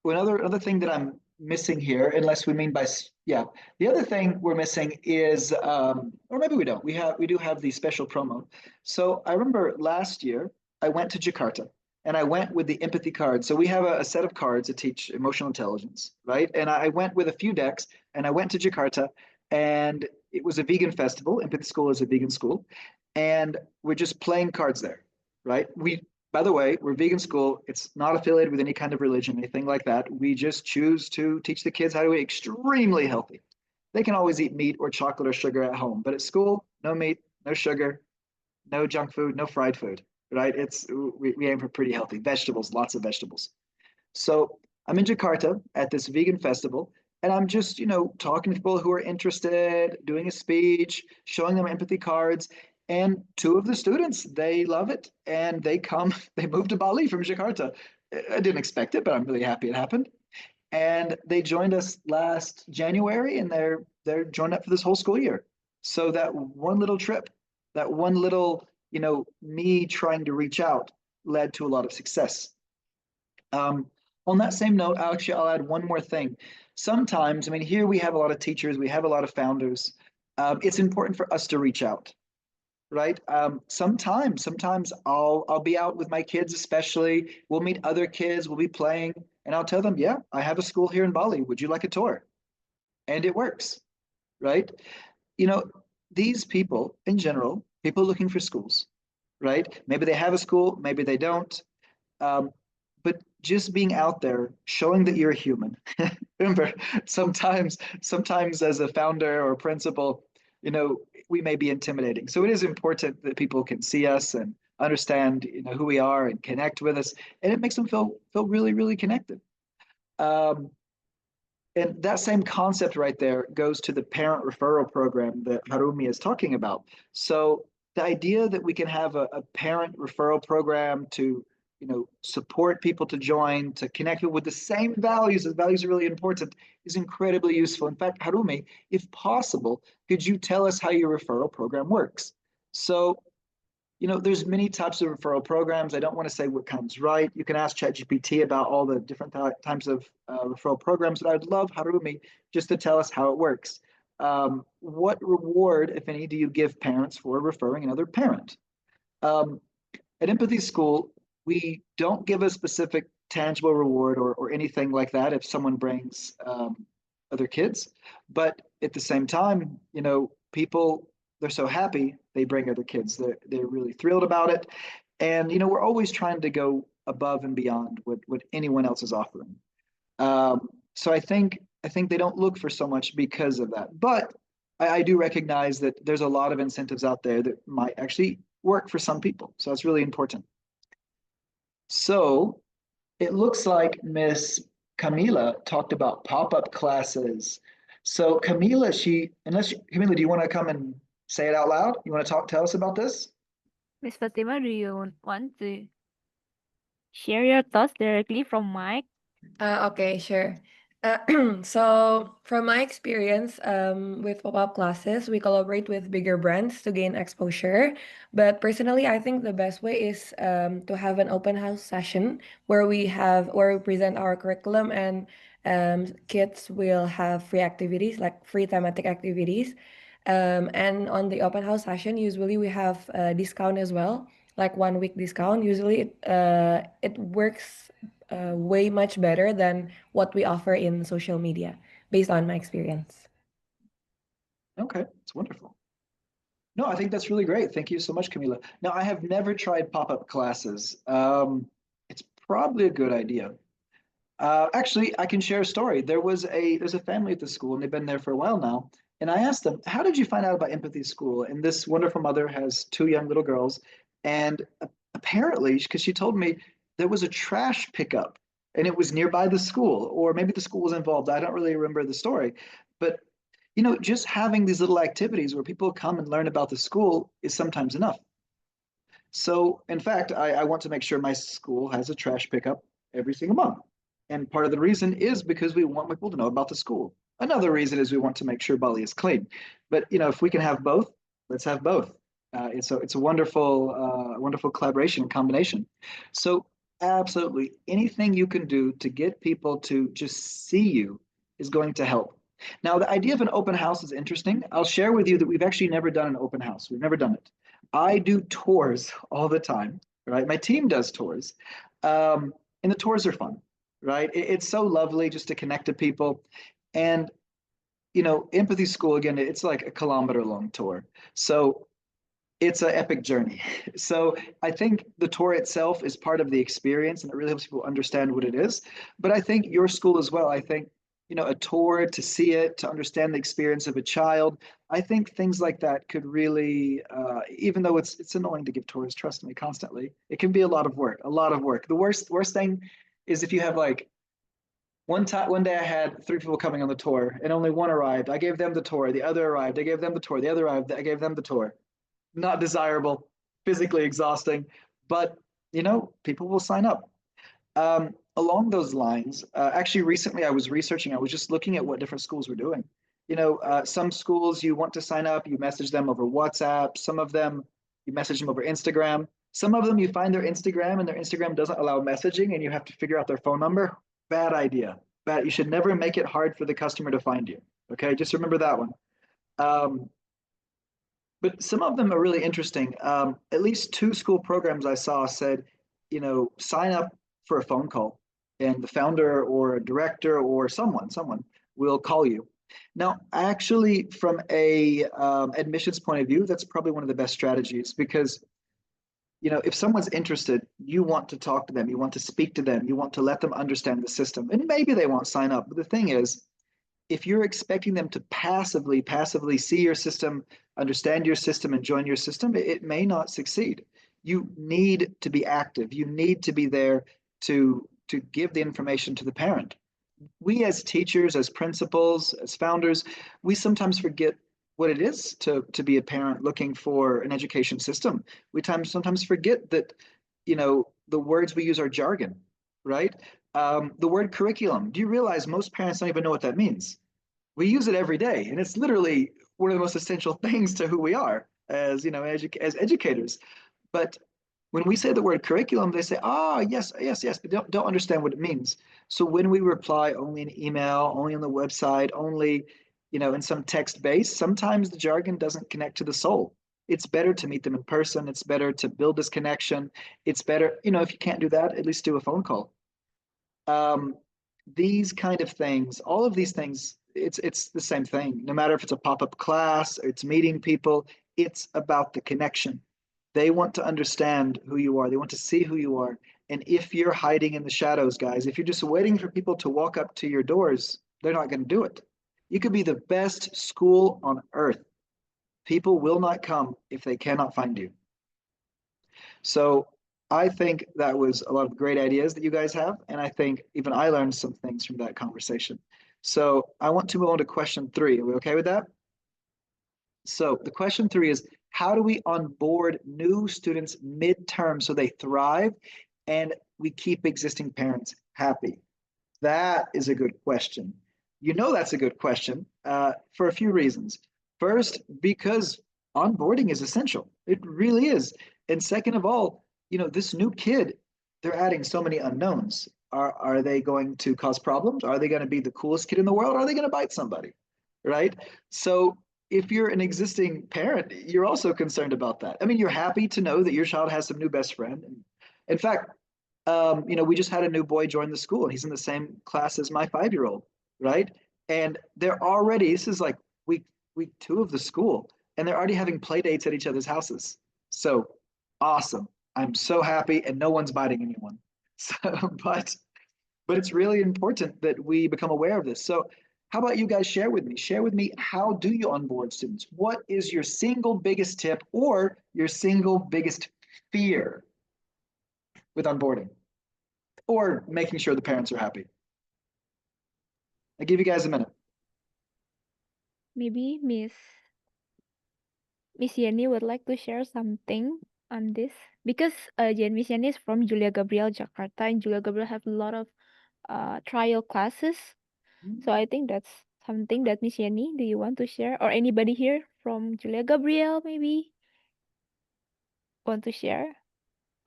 another thing that I'm missing here, unless we mean by yeah, the other thing we're missing is, or maybe we don't. We do have the special promo. So I remember last year I went to Jakarta and I went with the empathy card. So we have a set of cards that teach emotional intelligence, right? And I went with a few decks and I went to Jakarta and it was a vegan festival. Empathy School is a vegan school, and we're just playing cards there, right? By the way, we're vegan school. It's not affiliated with any kind of religion, anything like that. We just choose to teach the kids how to be extremely healthy. They can always eat meat or chocolate or sugar at home, but at school, no meat, no sugar, no junk food, no fried food, right? We aim for pretty healthy vegetables, lots of vegetables. So I'm in Jakarta at this vegan festival, and I'm just, talking to people who are interested, doing a speech, showing them empathy cards. And two of the students, they love it, and they come, they moved to Bali from Jakarta. I didn't expect it, but I'm really happy it happened. And they joined us last January, and they're joined up for this whole school year. So that one little trip, that one little, me trying to reach out led to a lot of success. On that same note, I'll add one more thing. Sometimes, I mean, here we have a lot of teachers, we have a lot of founders. It's important for us to reach out, right? Sometimes I'll be out with my kids, especially. We'll meet other kids, we'll be playing, and I'll tell them, yeah, I have a school here in Bali. Would you like a tour? And it works, right? You know, these people in general, people looking for schools, right? Maybe they have a school, maybe they don't. Um, but just being out there, showing that you're a human. Remember, sometimes as a founder or principal, we may be intimidating. So it is important that people can see us and understand, who we are and connect with us, and it makes them feel really, really connected. Um, and that same concept right there goes to the parent referral program that Harumi is talking about. So the idea that we can have a parent referral program to, support people to join, to connect people with the same values, as values are really important, is incredibly useful. In fact, Harumi, if possible, could you tell us how your referral program works? So there's many types of referral programs. I don't want to say what comes right. You can ask ChatGPT about all the different types of referral programs, but I'd love Harumi just to tell us how it works. What reward, if any, do you give parents for referring another parent? At Empathy School, we don't give a specific tangible reward or anything like that if someone brings other kids. But at the same time, people, they're so happy they bring other kids. They're really thrilled about it. And, we're always trying to go above and beyond what anyone else is offering. So I think they don't look for so much because of that. But I do recognize that there's a lot of incentives out there that might actually work for some people. So it's really important. So it looks like Miss Camila talked about pop-up classes. So Camila, Camila, do you want to come and say it out loud? You want to tell us about this? Miss Fatima, do you want to share your thoughts directly from Mike? Okay, sure. So from my experience with pop-up classes, we collaborate with bigger brands to gain exposure. But personally, I think the best way is to have an open house session where we present our curriculum and kids will have free activities like free thematic activities. And on the open house session, usually we have a discount as well, like 1 week discount. Usually it works way much better than what we offer in social media, based on my experience. Okay, it's wonderful. No, I think that's really great. Thank you so much, Camila. Now, I have never tried pop-up classes. It's probably a good idea. Actually, I can share a story. There's a family at the school, and they've been there for a while now. And I asked them, "How did you find out about Empathy School?" And this wonderful mother has two young little girls, and apparently, because she told me there was a trash pickup, and it was nearby the school, or maybe the school was involved. I don't really remember the story, but just having these little activities where people come and learn about the school is sometimes enough. So, in fact, I want to make sure my school has a trash pickup every single month. And part of the reason is because we want people to know about the school. Another reason is we want to make sure Bali is clean. But if we can have both, let's have both. It's a wonderful collaboration and combination. So absolutely, anything you can do to get people to just see you is going to help. Now, the idea of an open house is interesting. I'll share with you that we've actually never done an open house. We've never done it. I do tours all the time, right? My team does tours, and the tours are fun, right? It's so lovely just to connect to people. And, Empathy School, again, it's like a kilometer-long tour. So it's an epic journey. So I think the tour itself is part of the experience, and it really helps people understand what it is. But I think your school as well, I think, a tour to see it, to understand the experience of a child. I think things like that could really, even though it's annoying to give tours, trust me, constantly, it can be a lot of work, a lot of work. The worst thing is if you have like one day I had three people coming on the tour and only one arrived. I gave them the tour, the other arrived, I gave them the tour, the other arrived, I gave them the tour. Not desirable, physically exhausting, but people will sign up. Along those lines, actually, recently I was researching, I was just looking at what different schools were doing. Some schools you want to sign up, you message them over WhatsApp. Some of them, you message them over Instagram. Some of them, you find their Instagram and their Instagram doesn't allow messaging and you have to figure out their phone number. Bad idea. Bad. You should never make it hard for the customer to find you. Okay, just remember that one. Um, but some of them are really interesting. At least two school programs I saw said, sign up for a phone call, and the founder or a director or someone will call you. Now, actually, from a admissions point of view, that's probably one of the best strategies because if someone's interested, you want to talk to them, you want to speak to them, you want to let them understand the system, and maybe they won't sign up. But the thing is, if you're expecting them to passively see your system, understand your system, and join your system, it may not succeed. You need to be active. You need to be there to give the information to the parent. We as teachers, as principals, as founders, we sometimes forget what it is to be a parent looking for an education system. We sometimes forget that, the words we use are jargon, right? The word curriculum. Do you realize most parents don't even know what that means? We use it every day, and it's literally one of the most essential things to who we are as as educators. But when we say the word curriculum, they say, yes, yes, yes, but don't understand what it means. So when we reply only in email, only on the website, only in some text base, sometimes the jargon doesn't connect to the soul. It's better to meet them in person. It's better to build this connection. It's better, if you can't do that, at least do a phone call. Um, these kind of things, all of these things, it's the same thing. No matter if it's a pop-up class, or it's meeting people, it's about the connection. They want to understand who you are. They want to see who you are. And if you're hiding in the shadows, guys, if you're just waiting for people to walk up to your doors, they're not going to do it. You could be the best school on earth. People will not come if they cannot find you. So I think that was a lot of great ideas that you guys have. And I think even I learned some things from that conversation. So I want to move on to question 3. Are we okay with that? So the question 3 is, how do we onboard new students midterm so they thrive and we keep existing parents happy? That is a good question. That's a good question for a few reasons. First, because onboarding is essential. It really is. And second of all, this new kid, they're adding so many unknowns. Are they going to cause problems? Are they going to be the coolest kid in the world? Are they going to bite somebody? Right? So if you're an existing parent, you're also concerned about that. I mean, you're happy to know that your child has some new best friend. And in fact, We just had a new boy join the school, and he's in the same class as my 5-year-old, right? And they're already, this is like week 2 of the school, and they're already having play dates at each other's houses. So awesome. I'm so happy, and no one's biting anyone. So, but it's really important that we become aware of this. So how about you guys share with me? Share with me, how do you onboard students? What is your single biggest tip or your single biggest fear with onboarding or making sure the parents are happy? I'll give you guys a minute. Maybe Miss Yenny would like to share something on this because Miss Yenny is from Julia Gabriel Jakarta, and Julia Gabriel have a lot of trial classes. So I think that's something that Miss Yenny, do you want to share, or anybody here from Julia Gabriel maybe want to share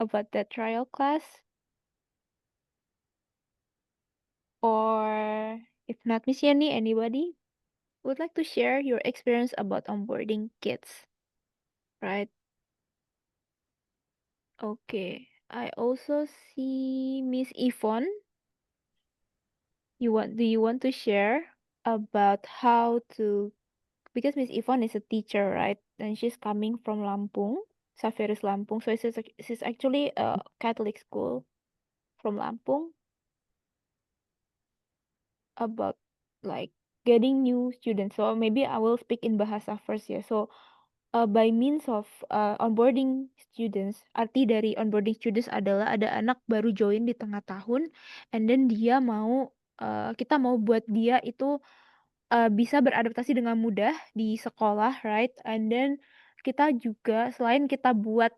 about that trial class? Or if not Miss Yenny, anybody would like to share your experience about onboarding kids, right? Okay, I also see Miss Yvonne. Do you want to share about how to, because Miss Yvonne is a teacher, right? And she's coming from Lampung, Saveris Lampung. So this is actually a Catholic school from Lampung, about like getting new students. So maybe I will speak in Bahasa first ya. So by means of onboarding students, arti dari onboarding students adalah ada anak baru join di tengah tahun, and then kita mau buat dia itu bisa beradaptasi dengan mudah di sekolah, right? And then kita juga selain kita buat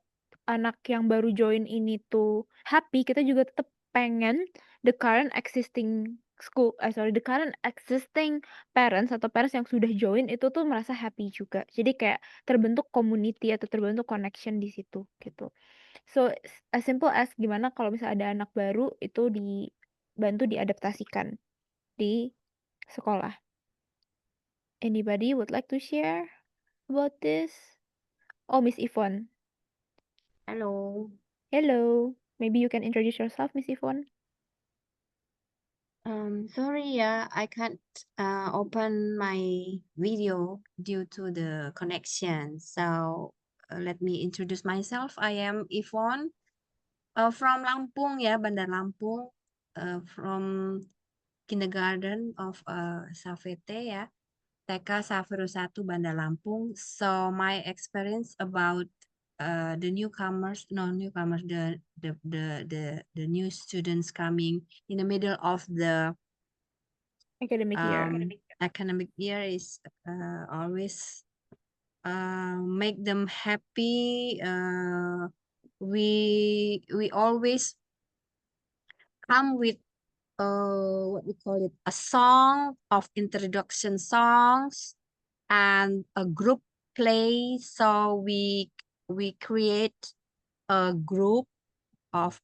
anak yang baru join ini tuh happy, kita juga tetap pengen the current existing the current existing parents atau parents yang sudah join itu tuh merasa happy juga. Jadi kayak terbentuk community atau terbentuk connection di situ gitu. So as simple as gimana kalau misalnya ada anak baru itu dibantu diadaptasikan di sekolah. Anybody would like to share about this? Oh, Miss Yvonne. Hello. Hello. Maybe you can introduce yourself, Miss Yvonne. Sorry, I can't open my video due to the connection. So let me introduce myself. I am Yvonne from Lampung, Bandar Lampung, from kindergarten of Savete, TK Saveru 1 Bandar Lampung. So my experience about the newcomers, the new students coming in the middle of the academic year is always make them happy. We always come with what we call it, a song of introduction songs and a group play. So we create a group of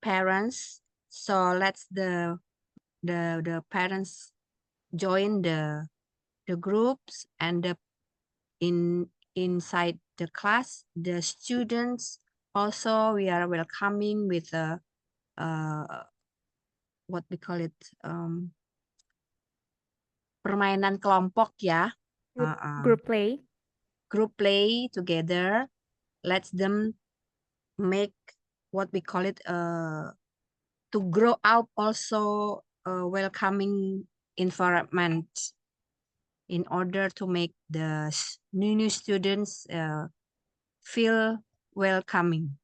parents. So let's the parents join the groups, and inside the class, the students also, we are welcoming with a what we call it, permainan kelompok ya. Group play together. Let them make what we call it to grow up also a welcoming environment in order to make the new students feel welcoming.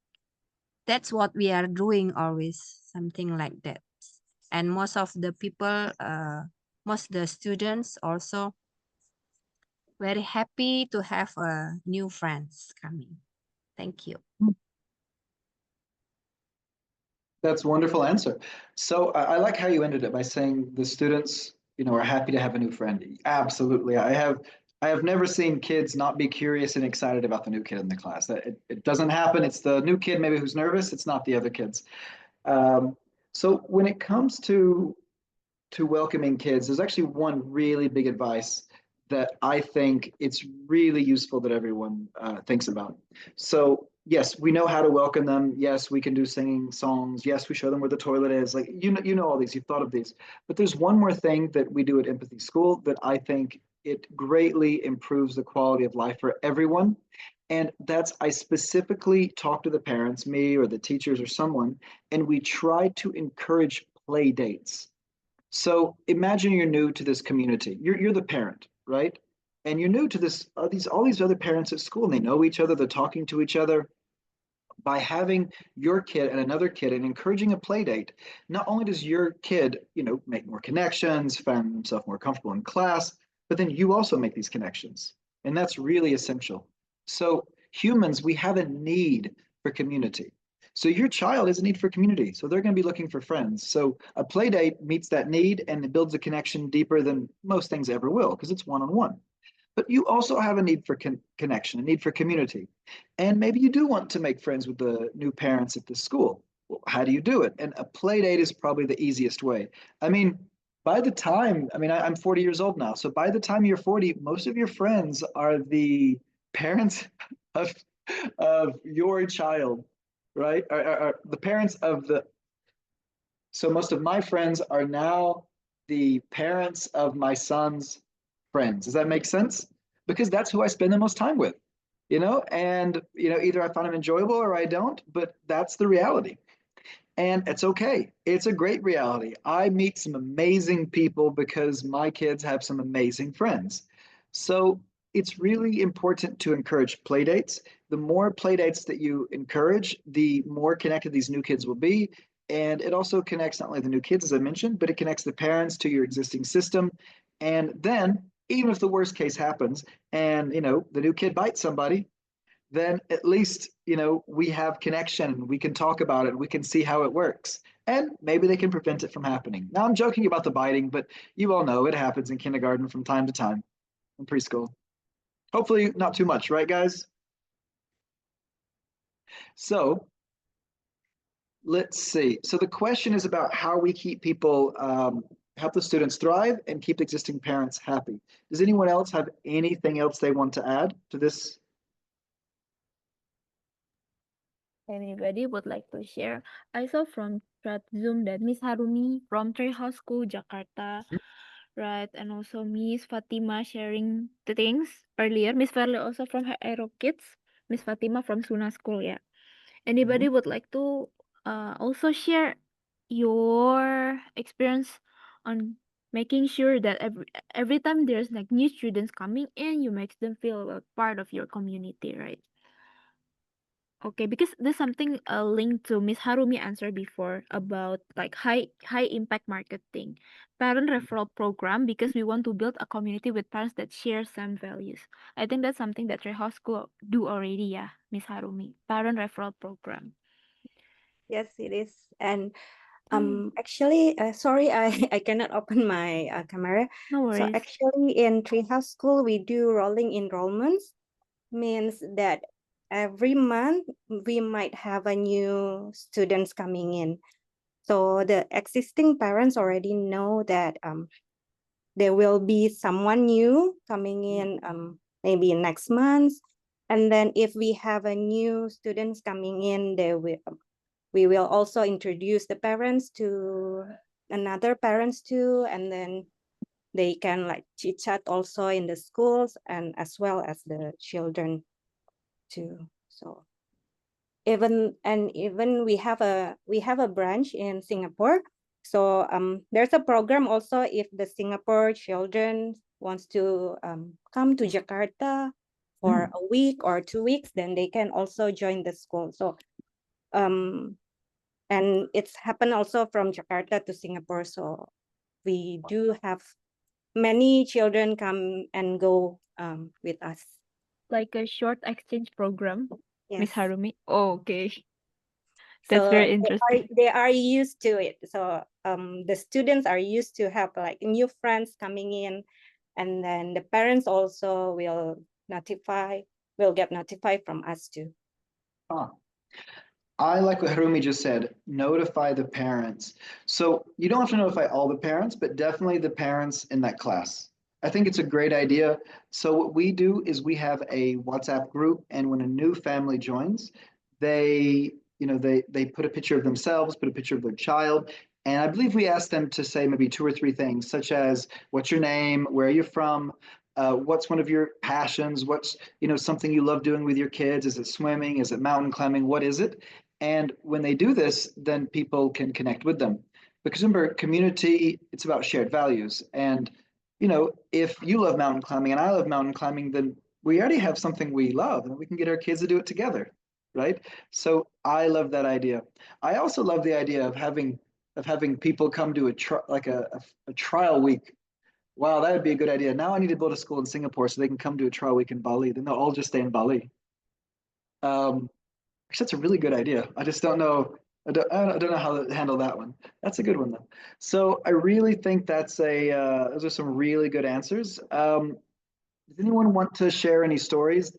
That's what we are doing always, something like that. And most of the people, most of the students also very happy to have new friends coming. Thank you. That's a wonderful answer. So I like how you ended it by saying the students, are happy to have a new friend. Absolutely. I have never seen kids not be curious and excited about the new kid in the class. That it doesn't happen. It's the new kid maybe who's nervous. It's not the other kids. So when it comes to welcoming kids, there's actually one really big advice that I think it's really useful that everyone thinks about. So yes, we know how to welcome them. Yes, we can do singing songs. Yes, we show them where the toilet is. Like you know all these. You've thought of these. But there's one more thing that we do at Empathy School that I think it greatly improves the quality of life for everyone. And that's I specifically talk to the parents, me or the teachers or someone, and we try to encourage play dates. So imagine you're new to this community. You're the parent, right? And you're new to this all these other parents at school, and they know each other, they're talking to each other. By having your kid and another kid and encouraging a play date, not only does your kid, make more connections, find himself more comfortable in class, but then you also make these connections. And that's really essential. So humans, we have a need for community. So your child has a need for community. So they're going to be looking for friends. So a play date meets that need and it builds a connection deeper than most things ever will because it's one-on-one. But you also have a need for connection, a need for community. And maybe you do want to make friends with the new parents at the school. Well, how do you do it? And a play date is probably the easiest way. I mean, I'm 40 years old now. So by the time you're 40, most of your friends are the parents of, of your child, right? Are the parents of the, so most of my friends are now the parents of my son's friends. Does that make sense? Because that's who I spend the most time with, and either I find them enjoyable or I don't, but that's the reality. And it's okay. It's a great reality. I meet some amazing people because my kids have some amazing friends. So it's really important to encourage play dates. The more play dates that you encourage, the more connected these new kids will be. And it also connects not only the new kids, as I mentioned, but it connects the parents to your existing system. And then, even if the worst case happens and, the new kid bites somebody, then at least, we have connection. We can talk about it. We can see how it works. And maybe they can prevent it from happening. Now, I'm joking about the biting, but you all know it happens in kindergarten from time to time, in preschool. Hopefully, not too much, right, guys? So, let's see. So, the question is about how we keep people, help the students thrive and keep existing parents happy. Does anyone else have anything else they want to add to this? Anybody would like to share? I saw from chat Zoom that Miss Harumi from Treehouse School, Jakarta, right? And also Miss Fatima sharing the things earlier. Miss Verle also from her Aero Kids. Miss Fatima from Suna School, yeah. Anybody would like to also share your experience on making sure that every time there's like new students coming in, you make them feel a part of your community, right? Okay, because there's something linked to Miss Harumi answer before about like high impact marketing, parent referral program because we want to build a community with parents that share some values. I think that's something that Trehouse School do already, yeah, Miss Harumi. Parent referral program. Yes, it is. And actually, sorry, I cannot open my camera. No So worries. actually, in Treehouse School, we do rolling enrollments. Means that every month we might have a new students coming in. So the existing parents already know that there will be someone new coming in maybe next month. And then if we have a new students coming in, we will also introduce the parents to another parents too, and then they can like chit chat also in the schools and as well as the children too. So even we have a branch in Singapore. So there's a program also if the Singapore children wants to come to Jakarta for a week or 2 weeks, then they can also join the school. So and it's happened also from Jakarta to Singapore. So we do have many children come and go with us. Like a short exchange program, Miss Yes. Harumi. Oh, okay. That's So very interesting. they are used to it. So the students are used to have like new friends coming in, and then the parents also will get notified from us too. I like what Harumi just said, notify the parents. So you don't have to notify all the parents, but definitely the parents in that class. I think it's a great idea. So what we do is we have a WhatsApp group, and when a new family joins, they, they put a picture of themselves, put a picture of their child. And I believe we asked them to say maybe two or three things, such as what's your name, where are you from, what's one of your passions, what's something you love doing with your kids, is it swimming, is it mountain climbing, what is it? And when they do this, then people can connect with them. Because remember, community, it's about shared values. And if you love mountain climbing and I love mountain climbing, then we already have something we love and we can get our kids to do it together, right? So I love that idea. I also love the idea of having people come to a trial week. Wow, that would be a good idea. Now I need to build a school in Singapore so they can come to a trial week in Bali. Then they'll all just stay in Bali. Actually, that's a really good idea. I just don't know. I don't know how to handle that one. That's a good one though. So I really think those are some really good answers. Does anyone want to share any stories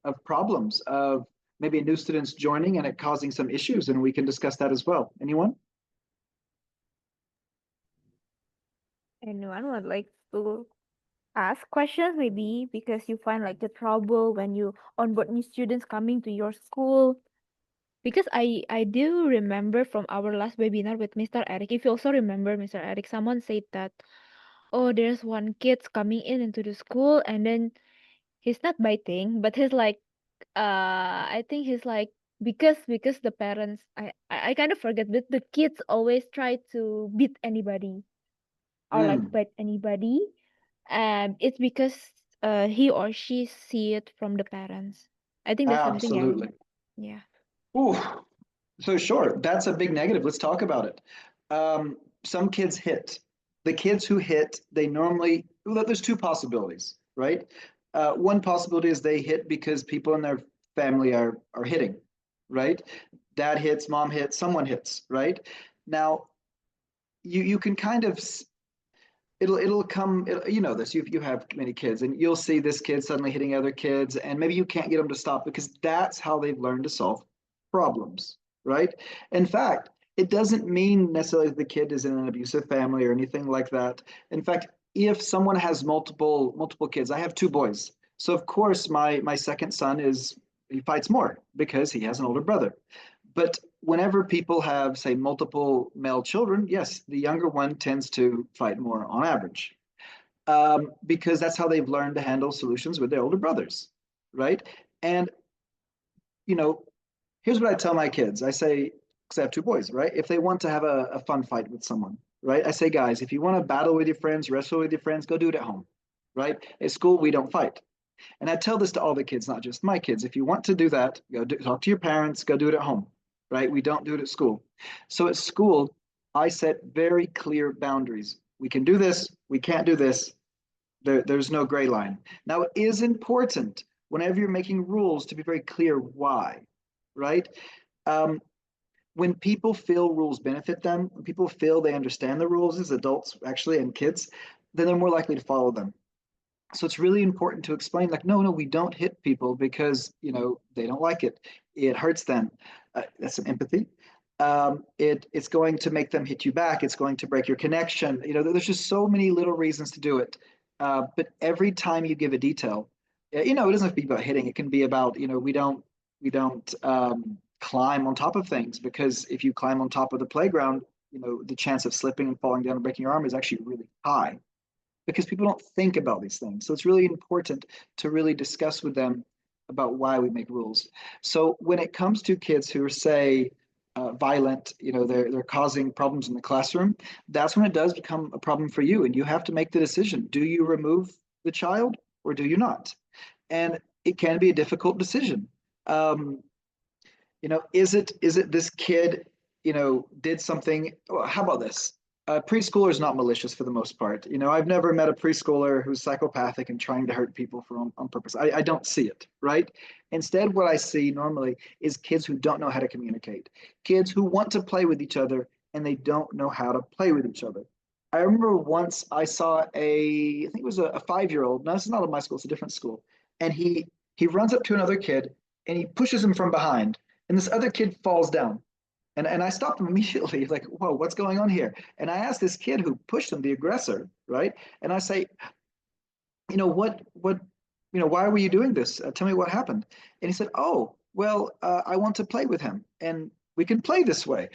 of problems of maybe new students joining and it causing some issues, and we can discuss that as well. Anyone? Anyone would like to ask questions maybe because you find like the trouble when you onboard new students coming to your school? Because I do remember from our last webinar with Mr. Eric, if you also remember Mr. Eric, someone said that, oh, there's one kid's coming into the school and then he's not biting, but he's like, I think he's like, because the parents, I kind of forget, but the kids always try to beat anybody or like Mm, bite anybody. It's because he or she see it from the parents. I think that's something absolutely. yeah. Ooh, so sure, that's a big negative. Let's talk about it. Some kids hit. The kids who hit, they normally, well, there's two possibilities, right? One possibility is they hit because people in their family are hitting, right? Dad hits, mom hits, someone hits, right? Now, you can kind of it'll come you know this, you have many kids and you'll see this kid suddenly hitting other kids and maybe you can't get them to stop because that's how they've learned to solve problems, right? In fact, it doesn't mean necessarily that the kid is in an abusive family or anything like that. In fact, if someone has multiple kids, I have two boys, so of course my second son is, he fights more because he has an older brother. But whenever people have, say, multiple male children, yes, the younger one tends to fight more on average, because that's how they've learned to handle solutions with their older brothers, right? And, you know, here's what I tell my kids. I say, because I have two boys, right? If they want to have a fun fight with someone, right? I say, guys, if you want to battle with your friends, wrestle with your friends, go do it at home, right? At school, we don't fight. And I tell this to all the kids, not just my kids. If you want to do that, talk to your parents, go do it at home, right? We don't do it at school. So at school, I set very clear boundaries. We can do this, we can't do this. There's no gray line. Now, it is important whenever you're making rules to be very clear why, right? Um, when people feel rules benefit them, when people feel they understand the rules as adults, actually, and kids, then they're more likely to follow them. So it's really important to explain, like, no, we don't hit people because they don't like it, it hurts them. That's some empathy. It's going to make them hit you back, it's going to break your connection. There's just so many little reasons to do it. But every time you give a detail, it doesn't have to be about hitting, it can be about, we don't climb on top of things, because if you climb on top of the playground, the chance of slipping and falling down and breaking your arm is actually really high, because people don't think about these things. So it's really important to really discuss with them about why we make rules. So when it comes to kids who are, say, violent, they're causing problems in the classroom, that's when it does become a problem for you, and you have to make the decision: do you remove the child or do you not? And it can be a difficult decision. Um, is it this kid, did something? How about this? Preschoolers not malicious for the most part. I've never met a preschooler who's psychopathic and trying to hurt people on purpose. I don't see it, right? Instead, what I see normally is kids who don't know how to communicate, kids who want to play with each other and they don't know how to play with each other. I remember once I saw I think it was a 5-year-old. No, this is not at my school, it's a different school. And he runs up to another kid and he pushes him from behind, and this other kid falls down. And I stopped him immediately, like, whoa, what's going on here? And I asked this kid who pushed him, the aggressor, right? And I say, what, why were you doing this? Tell me what happened. And he said, oh, Well, I want to play with him, and we can play this way.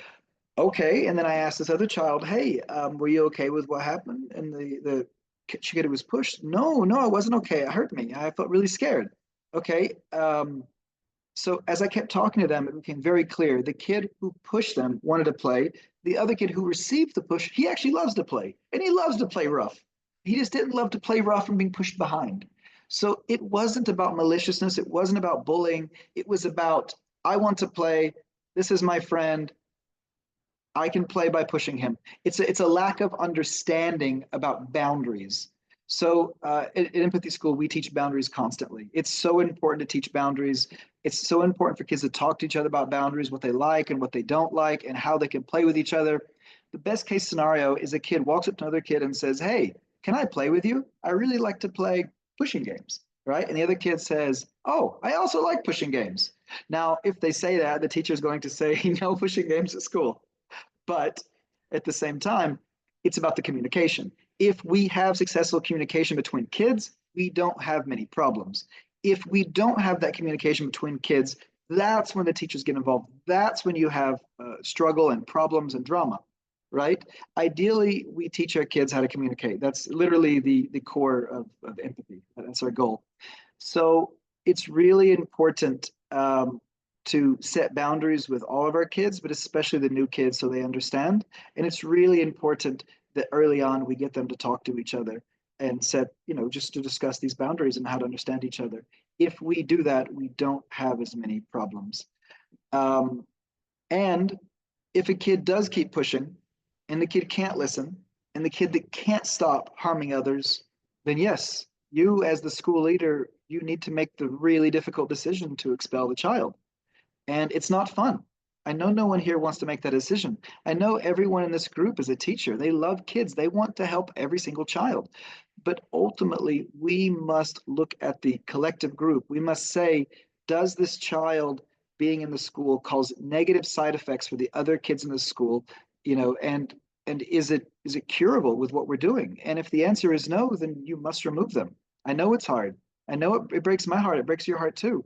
Okay. And then I asked this other child, hey, were you okay with what happened? And the kid was pushed. No, no, I wasn't okay. It hurt me. I felt really scared. Okay. So as I kept talking to them, it became very clear the kid who pushed them wanted to play. The other kid who received the push, he actually loves to play, and he loves to play rough. He just didn't love to play rough and being pushed behind. So it wasn't about maliciousness. It wasn't about bullying. It was about, I want to play. This is my friend. I can play by pushing him. It's a lack of understanding about boundaries. So in Empathy School, we teach boundaries constantly. It's so important to teach boundaries. It's so important for kids to talk to each other about boundaries, what they like and what they don't like, and how they can play with each other. The best case scenario is a kid walks up to another kid and says, "Hey, can I play with you? I really like to play pushing games." Right? And the other kid says, "Oh, I also like pushing games." Now, if they say that, the teacher is going to say, "No pushing games at school." But at the same time, it's about the communication. If we have successful communication between kids, we don't have many problems. If we don't have that communication between kids, that's when the teachers get involved. That's when you have struggle and problems and drama, right? Ideally, we teach our kids how to communicate. That's literally the core of empathy. That's our goal. So it's really important to set boundaries with all of our kids, but especially the new kids so they understand. And it's really important that early on we get them to talk to each other and set, just to discuss these boundaries and how to understand each other. If we do that, we don't have as many problems. Um, and if a kid does keep pushing and the kid can't listen and the kid that can't stop harming others, then yes, you as the school leader, you need to make the really difficult decision to expel the child. And it's not fun. I know no one here wants to make that decision. I know everyone in this group is a teacher. They love kids. They want to help every single child. But ultimately, we must look at the collective group. We must say, does this child being in the school cause negative side effects for the other kids in the school? And is it curable with what we're doing? And if the answer is no, then you must remove them. I know it's hard. I know it breaks my heart. It breaks your heart too.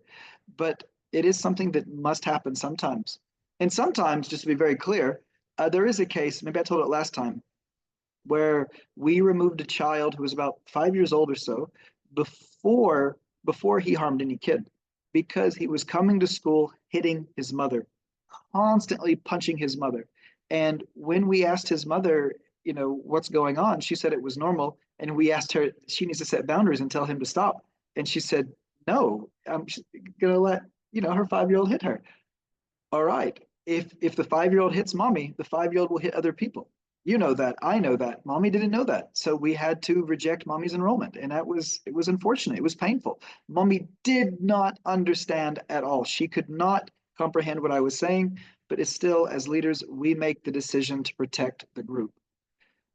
But it is something that must happen sometimes. And sometimes, just to be very clear, there is a case, maybe I told it last time, where we removed a child who was about 5 years old or so before he harmed any kid because he was coming to school hitting his mother, constantly punching his mother. And when we asked his mother, what's going on, she said it was normal. And we asked her, she needs to set boundaries and tell him to stop. And she said, no, I'm going to let, her 5-year-old hit her. All right. If the 5-year-old hits mommy, the 5-year-old will hit other people. You know that. I know that. Mommy didn't know that. So we had to reject mommy's enrollment. And it was unfortunate. It was painful. Mommy did not understand at all. She could not comprehend what I was saying, but it's still, as leaders, we make the decision to protect the group.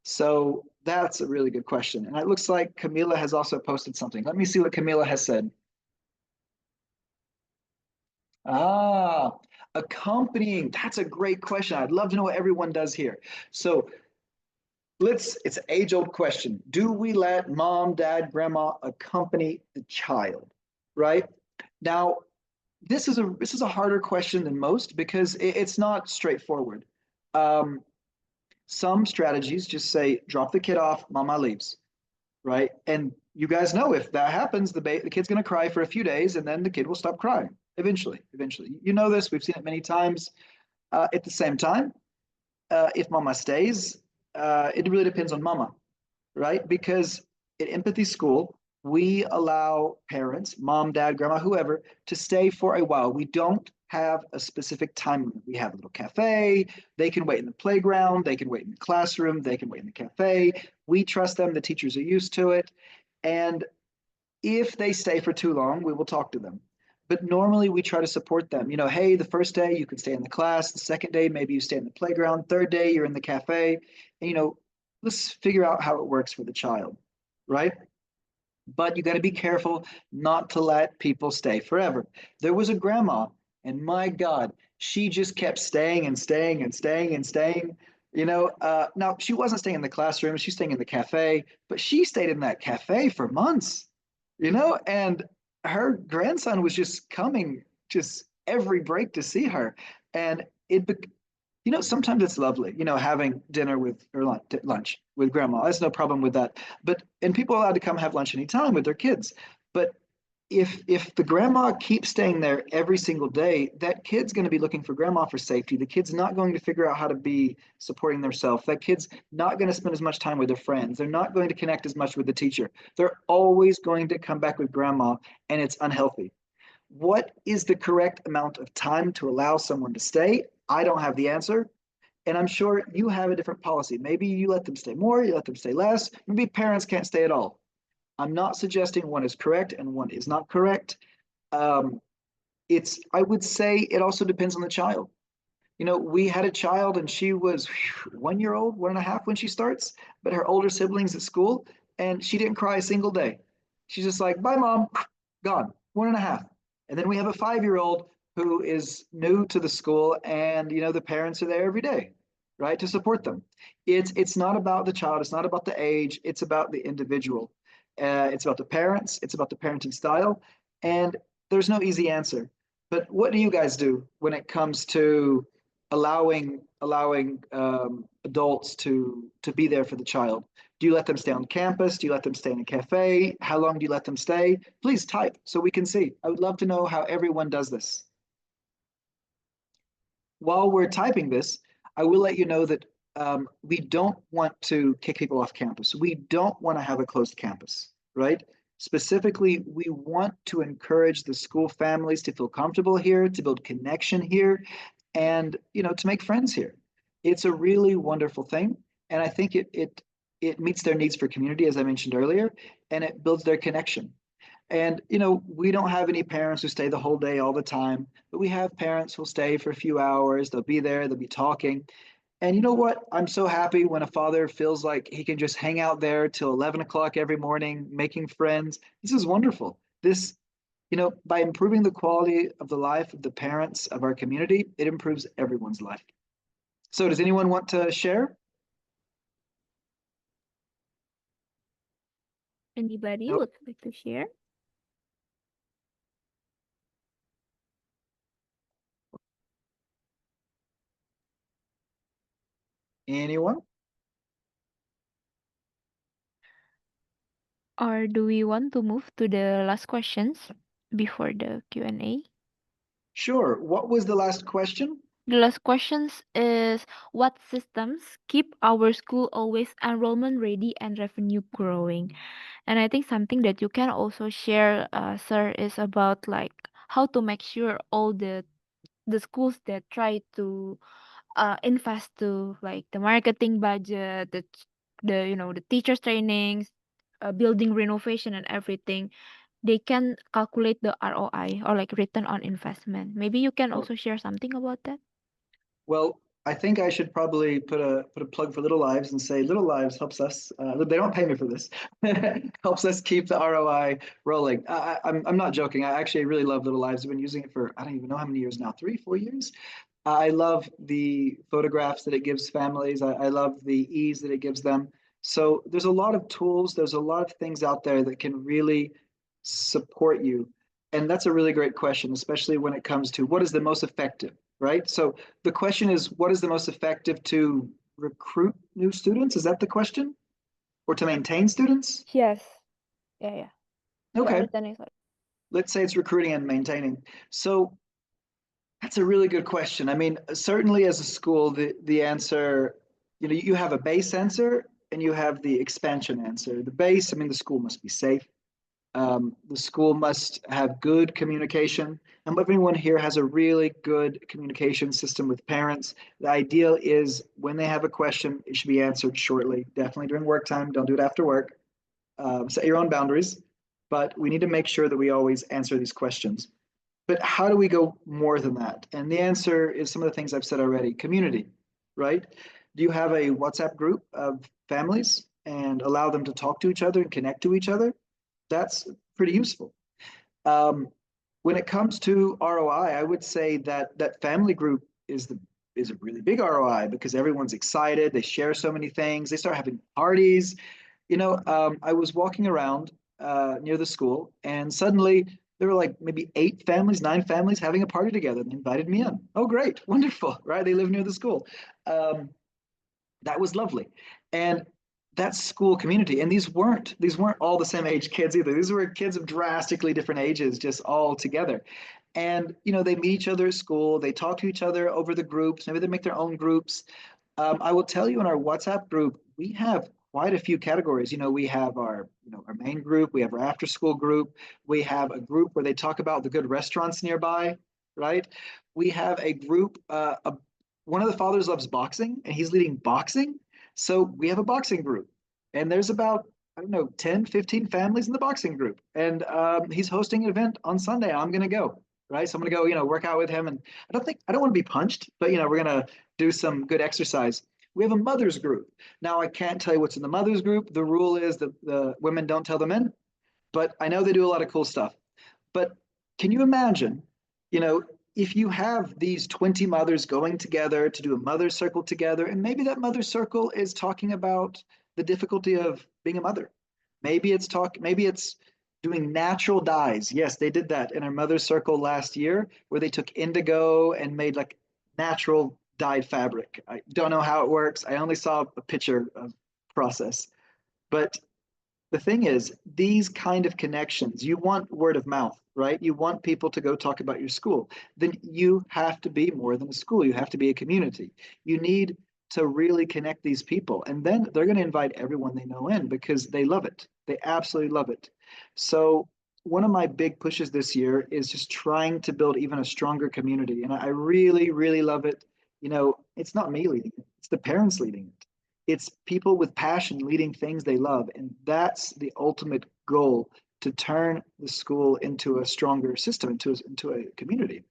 So that's a really good question. And it looks like Camila has also posted something. Let me see what Camila has said. Ah, accompanying. That's a great question. I'd love to know what everyone does here. So it's an age-old question. Do we let mom, dad, grandma accompany the child? Right? Now, this is a harder question than most because it's not straightforward. Um, some strategies just say drop the kid off, mama leaves, right? And you guys know if that happens, the kid's going to cry for a few days, and then the kid will stop crying eventually. Eventually, you know this. We've seen it many times. At the same time, if mama stays, it really depends on mama, right? Because at Empathy School, we allow parents, mom, dad, grandma, whoever, to stay for a while. We don't have a specific time limit. We have a little cafe. They can wait in the playground. They can wait in the classroom. They can wait in the cafe. We trust them. The teachers are used to it. And if they stay for too long, we will talk to them. But normally we try to support them. Hey, the first day you can stay in the class. The second day, maybe you stay in the playground. Third day, you're in the cafe. And, let's figure out how it works for the child, right? But you got to be careful not to let people stay forever. There was a grandma, and my God, she just kept staying and staying and staying and staying. Now she wasn't staying in the classroom, she's staying in the cafe, but she stayed in that cafe for months, and her grandson was just coming, just every break to see her. And sometimes it's lovely, having dinner with or lunch with grandma. There's no problem with that. And people are allowed to come have lunch anytime with their kids. But if the grandma keeps staying there every single day, that kid's going to be looking for grandma for safety. The kid's not going to figure out how to be supporting themselves. That kid's not going to spend as much time with their friends. They're not going to connect as much with the teacher. They're always going to come back with grandma, and it's unhealthy. What is the correct amount of time to allow someone to stay? I don't have the answer. And I'm sure you have a different policy. Maybe you let them stay more, you let them stay less. Maybe parents can't stay at all. I'm not suggesting one is correct and one is not correct. Um, I would say it also depends on the child. We had a child and she was 1 year old, 1.5 when she starts, but her older siblings at school, and she didn't cry a single day. She's just like, bye, mom, gone, 1.5. And then we have a 5-year-old who is new to the school, and the parents are there every day, right, to support them. It's not about the child, it's not about the age, it's about the individual. It's about the parents, it's about the parenting style, and there's no easy answer. But what do you guys do when it comes to allowing adults to be there for the child? Do you let them stay on campus? Do you let them stay in a cafe? How long do you let them stay? Please type so we can see. I would love to know how everyone does this. While we're typing this, I will let you know that we don't want to kick people off campus. We don't want to have a closed campus, right? Specifically, we want to encourage the school families to feel comfortable here, to build connection here, and to make friends here. It's a really wonderful thing, and I think it meets their needs for community, as I mentioned earlier, and it builds their connection. And we don't have any parents who stay the whole day all the time, but we have parents who'll stay for a few hours. They'll be there, they'll be talking. And you know what? I'm so happy when a father feels like he can just hang out there till 11 o'clock every morning, making friends. This is wonderful. By improving the quality of the life of the parents of our community, it improves everyone's life. So does anyone want to share? Anybody Nope. would like to share? Anyone? Or do we want to move to the last questions before the Q&A? Sure. What was the last question? The last questions is what systems keep our school always enrollment ready and revenue growing? And I think something that you can also share, sir, is about like how to make sure all the schools that try to invest to like the marketing budget, the teachers trainings, building renovation and everything, they can calculate the ROI or like return on investment. Maybe you can also share something about that. Well, I think I should probably put a plug for Little Lives and say Little Lives helps us. They don't pay me for this. Helps us keep the ROI rolling. I'm not joking. I actually really love Little Lives. I've been using it for I don't even know how many years now, 3-4 years. I love the photographs that it gives families. I love the ease that it gives them. So there's a lot of tools. There's a lot of things out there that can really support you. And that's a really great question, especially when it comes to what is the most effective, right? So the question is, what is the most effective to recruit new students? Is that the question? Or to maintain students? Yes. Yeah. Okay. Returning, sorry. Let's say it's recruiting and maintaining. So that's a really good question. I mean, certainly as a school, the answer, you have a base answer and you have the expansion answer. The base, I mean, the school must be safe. The school must have good communication. And everyone here has a really good communication system with parents. The ideal is when they have a question, it should be answered shortly. Definitely during work time. Don't do it after work. Set your own boundaries. But we need to make sure that we always answer these questions. But how do we go more than that? And the answer is some of the things I've said already. Community, right? Do you have a WhatsApp group of families and allow them to talk to each other and connect to each other? That's pretty useful. When it comes to ROI, I would say that family group is a really big ROI because everyone's excited. They share so many things. They start having parties. I was walking around near the school, and suddenly there were like maybe 8 families, 9 families having a party together. They invited me in. Oh, great, wonderful, right? They live near the school. That was lovely. And that school community, and these weren't all the same age kids either. These were kids of drastically different ages, just all together. And they meet each other at school. They talk to each other over the groups. Maybe they make their own groups. I will tell you in our WhatsApp group, we have quite a few categories. We have our main group, we have our after school group, we have a group where they talk about the good restaurants nearby, right? We have a group, one of the fathers loves boxing and he's leading boxing. So we have a boxing group and there's about, I don't know, 10, 15 families in the boxing group. And he's hosting an event on Sunday. I'm going to go, right? So I'm going to go, work out with him. And I don't want to be punched, but, we're going to do some good exercise. We have a mother's group. Now, I can't tell you what's in the mother's group. The rule is that the women don't tell the men, but I know they do a lot of cool stuff. But can you imagine, you know, if you have these 20 mothers going together to do a mother circle together, and maybe that mother circle is talking about the difficulty of being a mother. Maybe it's doing natural dyes. Yes, they did that in our mother circle last year, where they took indigo and made like natural dyed fabric. I don't know how it works. I only saw a picture of process. But the thing is, these kind of connections, you want word of mouth, right? You want people to go talk about your school. Then you have to be more than a school. You have to be a community. You need to really connect these people. And then they're going to invite everyone they know in because they love it. They absolutely love it. So one of my big pushes this year is just trying to build even a stronger community. And I really, really love it. It's not me leading it, it's the parents leading it. It's people with passion leading things they love. And that's the ultimate goal, to turn the school into a stronger system, into a community.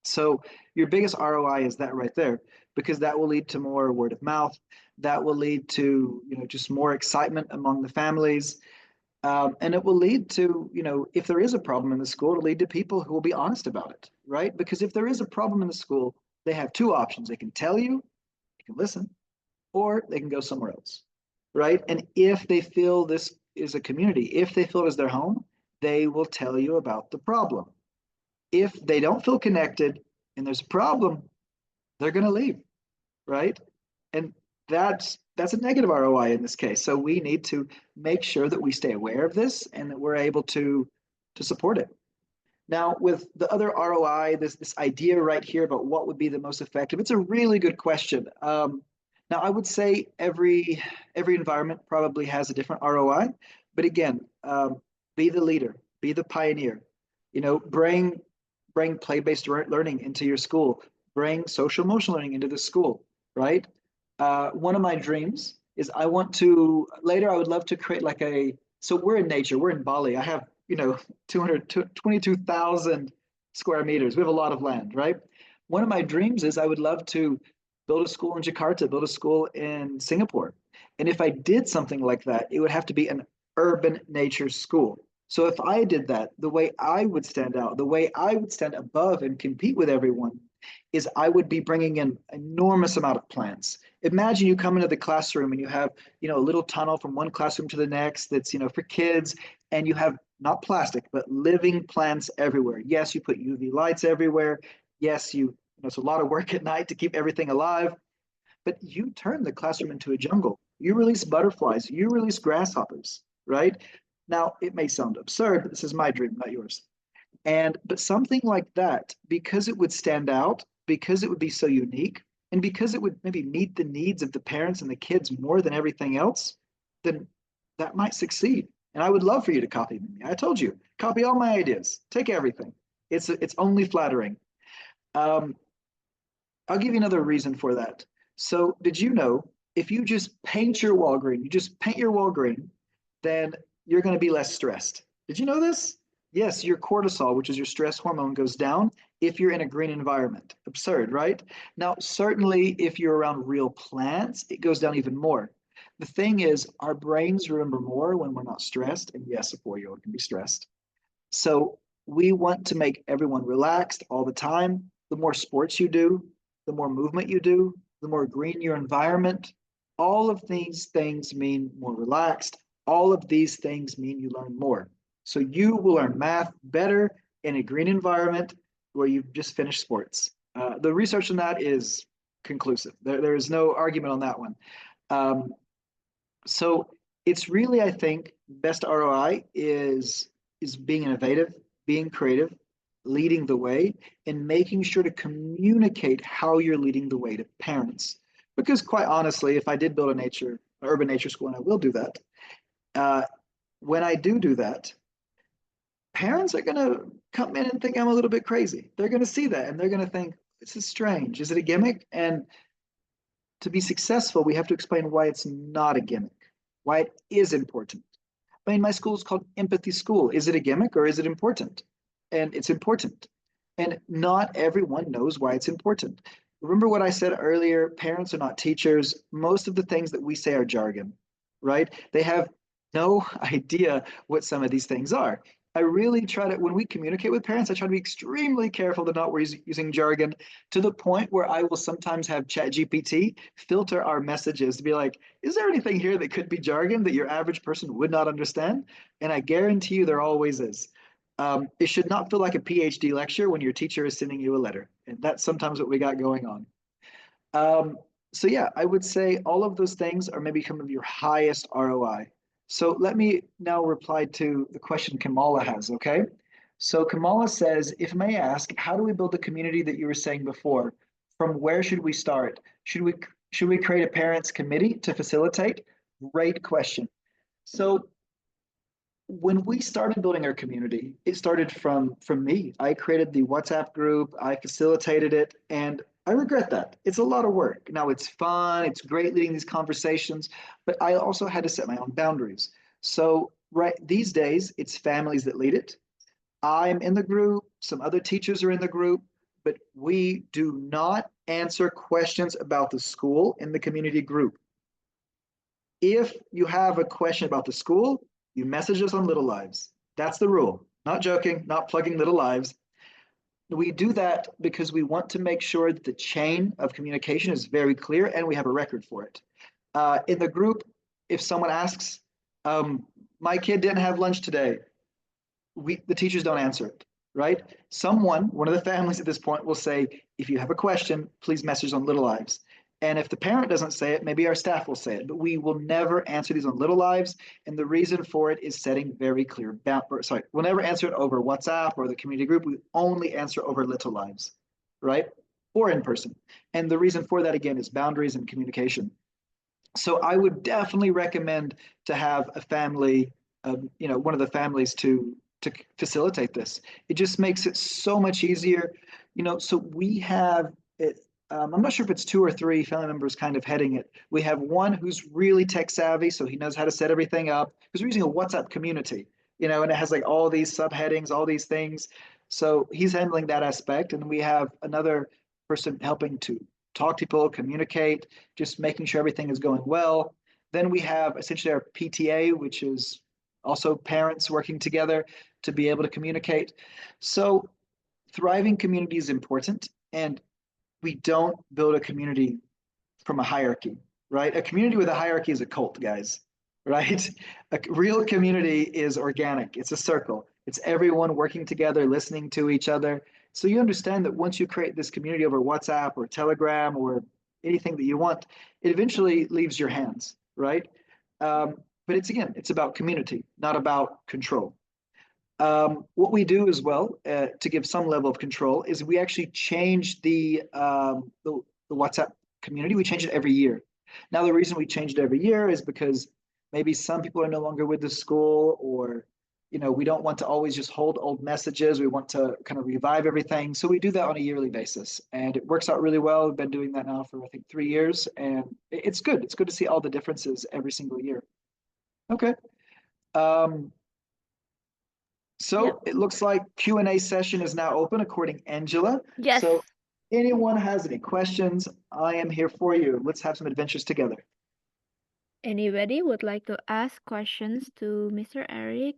So your biggest ROI is that right there, because that will lead to more word of mouth. That will lead to, just more excitement among the families. And it will lead to, if there is a problem in the school, it'll lead to people who will be honest about it, right? Because if there is a problem in the school, they have two options. They can tell you, you can listen, or they can go somewhere else, right? And if they feel this is a community, if they feel it is their home, they will tell you about the problem. If they don't feel connected and there's a problem, they're going to leave, right? And that's a negative ROI in this case. So we need to make sure that we stay aware of this and that we're able to support it. Now, with the other ROI, this idea right here about what would be the most effective, it's a really good question. Now, I would say every environment probably has a different ROI, but again, be the leader, be the pioneer. Bring play-based learning into your school, bring social emotional learning into the school, right? One of my dreams is I would love to create so we're in nature, we're in Bali. I have, 22,000 square meters. We have a lot of land, right? One of my dreams is I would love to build a school in Jakarta, build a school in Singapore. And if I did something like that, it would have to be an urban nature school. So if I did that, the way I would stand out, the way I would stand above and compete with everyone, is I would be bringing in enormous amount of plants. Imagine you come into the classroom and you have, a little tunnel from one classroom to the next that's, for kids, and you have not plastic, but living plants everywhere. Yes, you put UV lights everywhere. Yes, it's a lot of work at night to keep everything alive, but you turn the classroom into a jungle. You release butterflies, you release grasshoppers, right? Now, it may sound absurd, but this is my dream, not yours. But something like that, because it would stand out, because it would be so unique, and because it would maybe meet the needs of the parents and the kids more than everything else, then that might succeed. And I would love for you to copy me. I told you, copy all my ideas, take everything. It's only flattering. Um, I'll give you another reason for that. So did you know, if you just paint your wall green, then you're going to be less stressed. Did you know this? Yes, your cortisol, which is your stress hormone, goes down if you're in a green environment. Absurd, right? Now, certainly if you're around real plants, it goes down even more. The thing is, our brains remember more when we're not stressed. And yes, a 4-year-old can be stressed. So we want to make everyone relaxed all the time. The more sports you do, the more movement you do, the more green your environment. All of these things mean more relaxed. All of these things mean you learn more. So you will learn math better in a green environment where you've just finished sports. The research on that is conclusive. There is no argument on that one. Um, so it's really, I think, best ROI is being innovative, being creative, leading the way, and making sure to communicate how you're leading the way to parents. Because quite honestly, if I did build an urban nature school, and I will do that, uh, when I do that, parents are going to come in and think I'm a little bit crazy. They're going to see that and they're going to think, this is strange. Is it a gimmick? And to be successful, we have to explain why it's not a gimmick, why it is important. I mean, my school is called Empathy School. Is it a gimmick or is it important? And it's important. And not everyone knows why it's important. Remember what I said earlier, parents are not teachers. Most of the things that we say are jargon, right? They have no idea what some of these things are. I really try to, when we communicate with parents, I try to be extremely careful to not using jargon, to the point where I will sometimes have ChatGPT filter our messages to be like, is there anything here that could be jargon that your average person would not understand? And I guarantee you there always is. It should not feel like a PhD lecture when your teacher is sending you a letter. And that's sometimes what we got going on. Um, so yeah, I would say all of those things are maybe some of your highest ROI. So let me now reply to the question Kamala has, okay? So Kamala says, if I may ask, how do we build the community that you were saying before? From where should we start? Should we create a parents committee to facilitate? Great question. So when we started building our community, it started from me. I created the WhatsApp group, I facilitated it, and I regret that. It's a lot of work. Now it's fun, it's great leading these conversations, but I also had to set my own boundaries. So right these days, it's families that lead it. I'm in the group, some other teachers are in the group, but we do not answer questions about the school in the community group. If you have a question about the school, you message us on Little Lives. That's the rule. Not joking, not plugging Little Lives. We do that because we want to make sure that the chain of communication is very clear and we have a record for it. In the group, if someone asks, my kid didn't have lunch today, the teachers don't answer it, right? One of the families at this point will say, if you have a question, please message on Little Lives. And if the parent doesn't say it, maybe our staff will say it, but we will never answer these on Little Lives. And the reason for it is setting very clear sorry, we'll never answer it over WhatsApp or the community group. We only answer over Little Lives, right? Or in person. And the reason for that, again, is boundaries and communication. So I would definitely recommend to have a family, one of the families to facilitate this. It just makes it so much easier. So we have it. I'm not sure if it's 2 or 3 family members kind of heading it. We have one who's really tech savvy, so he knows how to set everything up because we're using a WhatsApp community, and it has like all these subheadings, all these things. So he's handling that aspect. And we have another person helping to talk to people, communicate, just making sure everything is going well. Then we have essentially our PTA, which is also parents working together to be able to communicate. So thriving community is important, and we don't build a community from a hierarchy, right? A community with a hierarchy is a cult, guys, right? A real community is organic. It's a circle. It's everyone working together, listening to each other. So you understand that once you create this community over WhatsApp or Telegram or anything that you want, it eventually leaves your hands, right? But it's about community, not about control. What we do as well to give some level of control is we actually change the WhatsApp community. We change it every year. Now, the reason we change it every year is because maybe some people are no longer with the school, or we don't want to always just hold old messages. We want to kind of revive everything. So we do that on a yearly basis, and it works out really well. We've been doing that now for I think 3 years, and it's good. It's good to see all the differences every single year. Okay. Um, Yep. So it looks like Q&A session is now open according Angela. Yes. So anyone has any questions, I am here for you. Let's have some adventures together. Anybody would like to ask questions to Mr. Eric?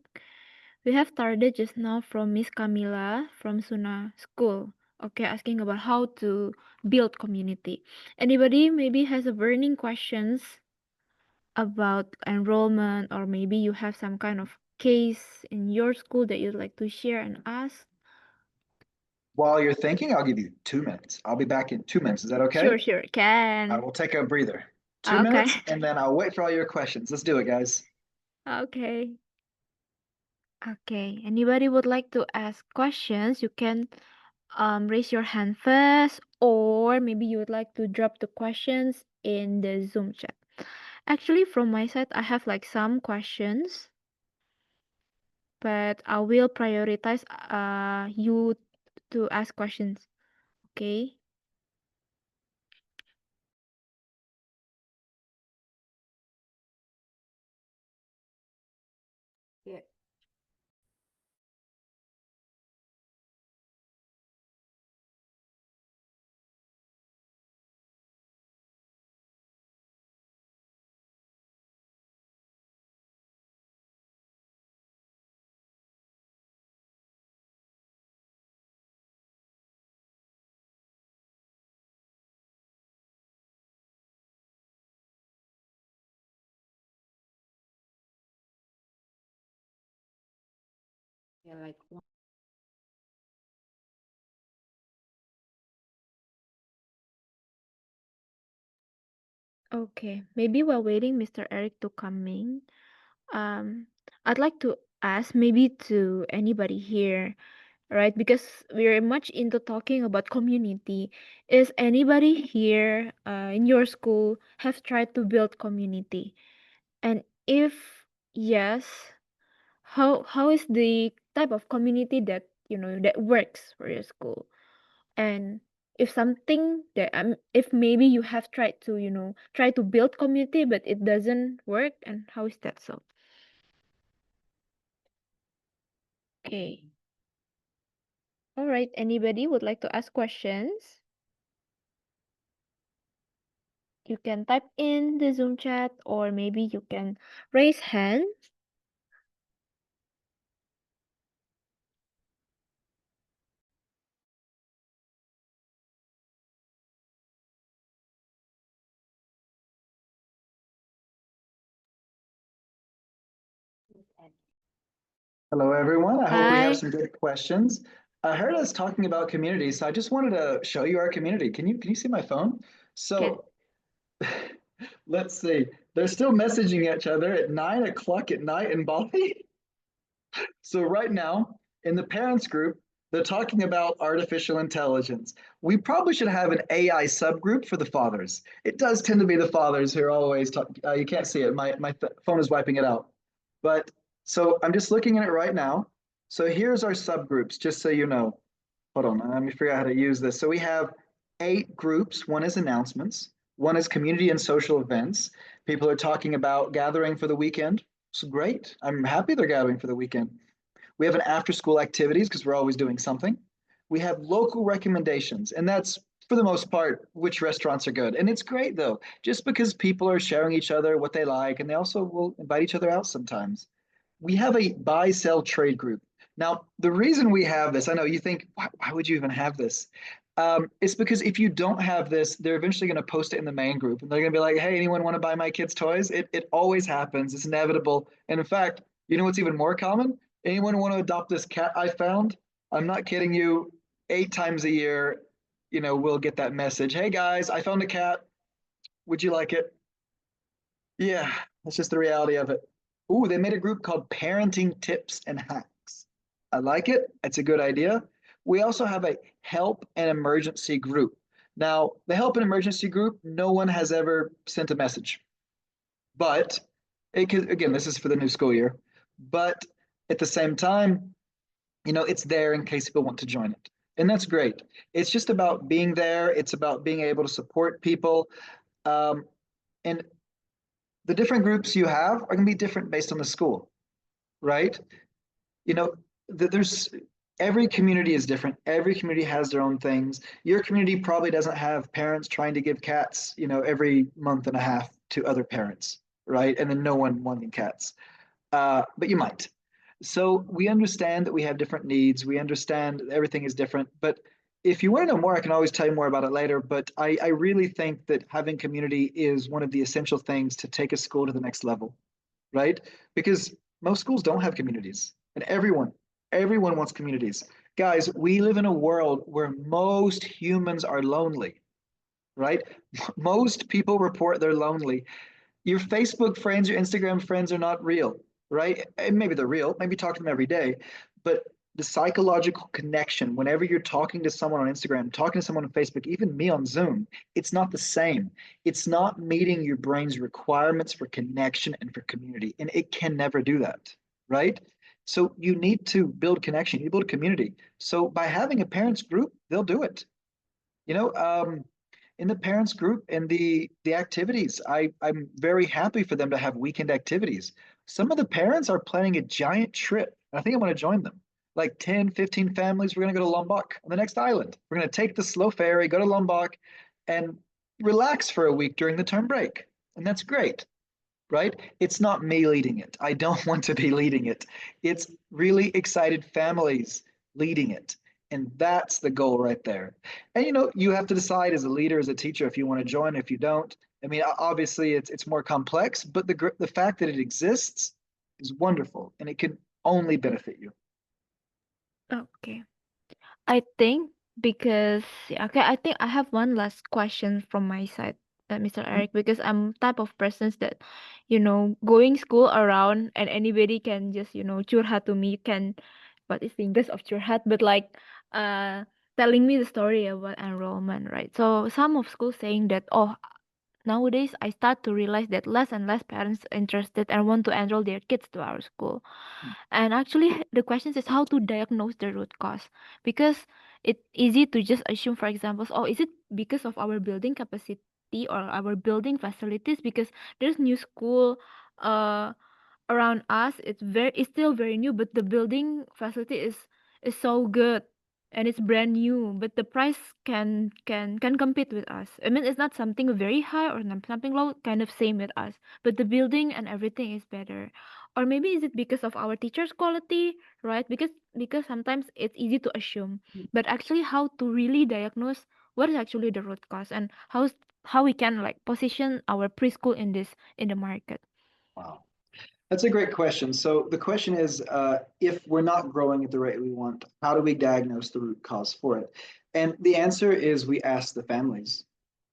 We have started just now from Miss Camila from Suna School. Okay, asking about how to build community. Anybody maybe has a burning questions about enrollment, or maybe you have some kind of case in your school that you'd like to share and ask? While you're thinking, I'll give you 2 minutes. I'll be back in 2 minutes. Is that okay? Sure, I can. will take a breather. Two Okay. minutes, and then I'll wait for all your questions. Let's do it, guys. Okay. Okay. Anybody would like to ask questions? You can raise your hand first, or maybe you would like to drop the questions in the Zoom chat. Actually, from my side, I have like some questions, but I will prioritize you to ask questions. Okay. Yeah. Yeah, like Okay. Maybe while waiting Mr. Eric to come in, I'd like to ask maybe to anybody here, right? Because we're much into talking about community. Is anybody here in your school have tried to build community? And if yes, how is the type of community that that works for your school? And if something that if maybe you have tried to try to build community but it doesn't work, and how is that so? Okay. All right. Anybody would like to ask questions? You can type in the Zoom chat, or maybe you can raise hand. Hello, everyone. I hope we have Hi. some good questions. I heard us talking about community, so I just wanted to show you our community. Can you see my phone? Can. So let's see. They're still messaging each other at 9 o'clock at night in Bali. So right now, in the parents group, they're talking about artificial intelligence. We probably should have an AI subgroup for the fathers. It does tend to be the fathers who are always talking. You can't see it. My phone is wiping it out. But so I'm just looking at it right now. So here's our subgroups, just so you know. Hold on, let me figure out how to use this. So we have 8 groups. One is announcements. One is community and social events. People are talking about gathering for the weekend. So great. I'm happy they're gathering for the weekend. We have an after school activities because we're always doing something. We have local recommendations, and that's for the most part which restaurants are good. And it's great though, just because people are sharing each other what they like, and they also will invite each other out sometimes. We have a buy sell trade group. Now, the reason we have this, I know you think, why would you even have this? It's because if you don't have this, they're eventually going to post it in the main group, and they're going to be like, "Hey, anyone want to buy my kids' toys?" It always happens. It's inevitable. And in fact, you know what's even more common? Anyone want to adopt this cat I found? I'm not kidding you. 8 times a year, we'll get that message. Hey guys, I found a cat. Would you like it? Yeah, that's just the reality of it. Ooh, they made a group called Parenting Tips and Hacks. I like it. It's a good idea. We also have a help and emergency group. Now, the help and emergency group, no one has ever sent a message. But again, this is for the new school year. But at the same time, it's there in case people want to join it. And that's great. It's just about being there. It's about being able to support people. And the different groups you have are going to be different based on the school, right? You know, there's every community is different. Every community has their own things. Your community probably doesn't have parents trying to give cats, every month and a half to other parents, right? And then no one wanting cats. But you might. So we understand that we have different needs. We understand everything is different. But if you want to know more, I can always tell you more about it later. But I really think that having community is one of the essential things to take a school to the next level, right? Because Most schools don't have communities, and everyone wants communities. Guys, we live in a world where most humans are lonely, right? Most people report they're lonely. Your Facebook friends, your Instagram friends are not real, right? And maybe they're real, maybe talk to them every day, but the psychological connection, whenever you're talking to someone on Instagram, talking to someone on Facebook, even me on Zoom, it's not the same. It's not meeting your brain's requirements for connection and for community. And it can never do that, right? So you need to build connection, you build community. So by having a parents group, they'll do it. You know, in the parents group and the activities, I'm very happy for them to have weekend activities. Some of the parents are planning a giant trip. I think I'm going to join them. Like 10, 15 families, we're going to go to Lombok on the next island. We're going to take the slow ferry, go to Lombok, and relax for a week during the term break. And that's great, right? It's not me leading it. I don't want to be leading it. It's really excited families leading it. And that's the goal right there. And you have to decide as a leader, as a teacher, if you want to join, if you don't. I mean, obviously it's more complex, but the fact that it exists is wonderful and it can only benefit you. Okay. I think because yeah, okay, I think I have one last question from my side, Mr. Eric, because I'm type of persons that, going school around and anybody can just, curhat to me, can what is the English of curhat, but like uh telling me the story about enrollment, right? So some of schools saying that, oh, nowadays I start to realize that less and less parents interested and want to enroll their kids to our school. And actually, the question is how to diagnose the root cause, because it's easy to just assume, for example, oh, is it because of our building capacity or our building facilities? Because there's new school uh around us. It's still very new, but the building facility is so good and it's brand new, but the price can compete with us. I mean, it's not something very high or something low, kind of same with us, but the building and everything is better. Or maybe is it because of our teachers quality, right? Because sometimes it's easy to assume, but actually how to really diagnose what is actually the root cause, and how we can like position our preschool in the market. Wow. That's a great question. So the question is, if we're not growing at the rate we want, how do we diagnose the root cause for it? And the answer is we ask the families,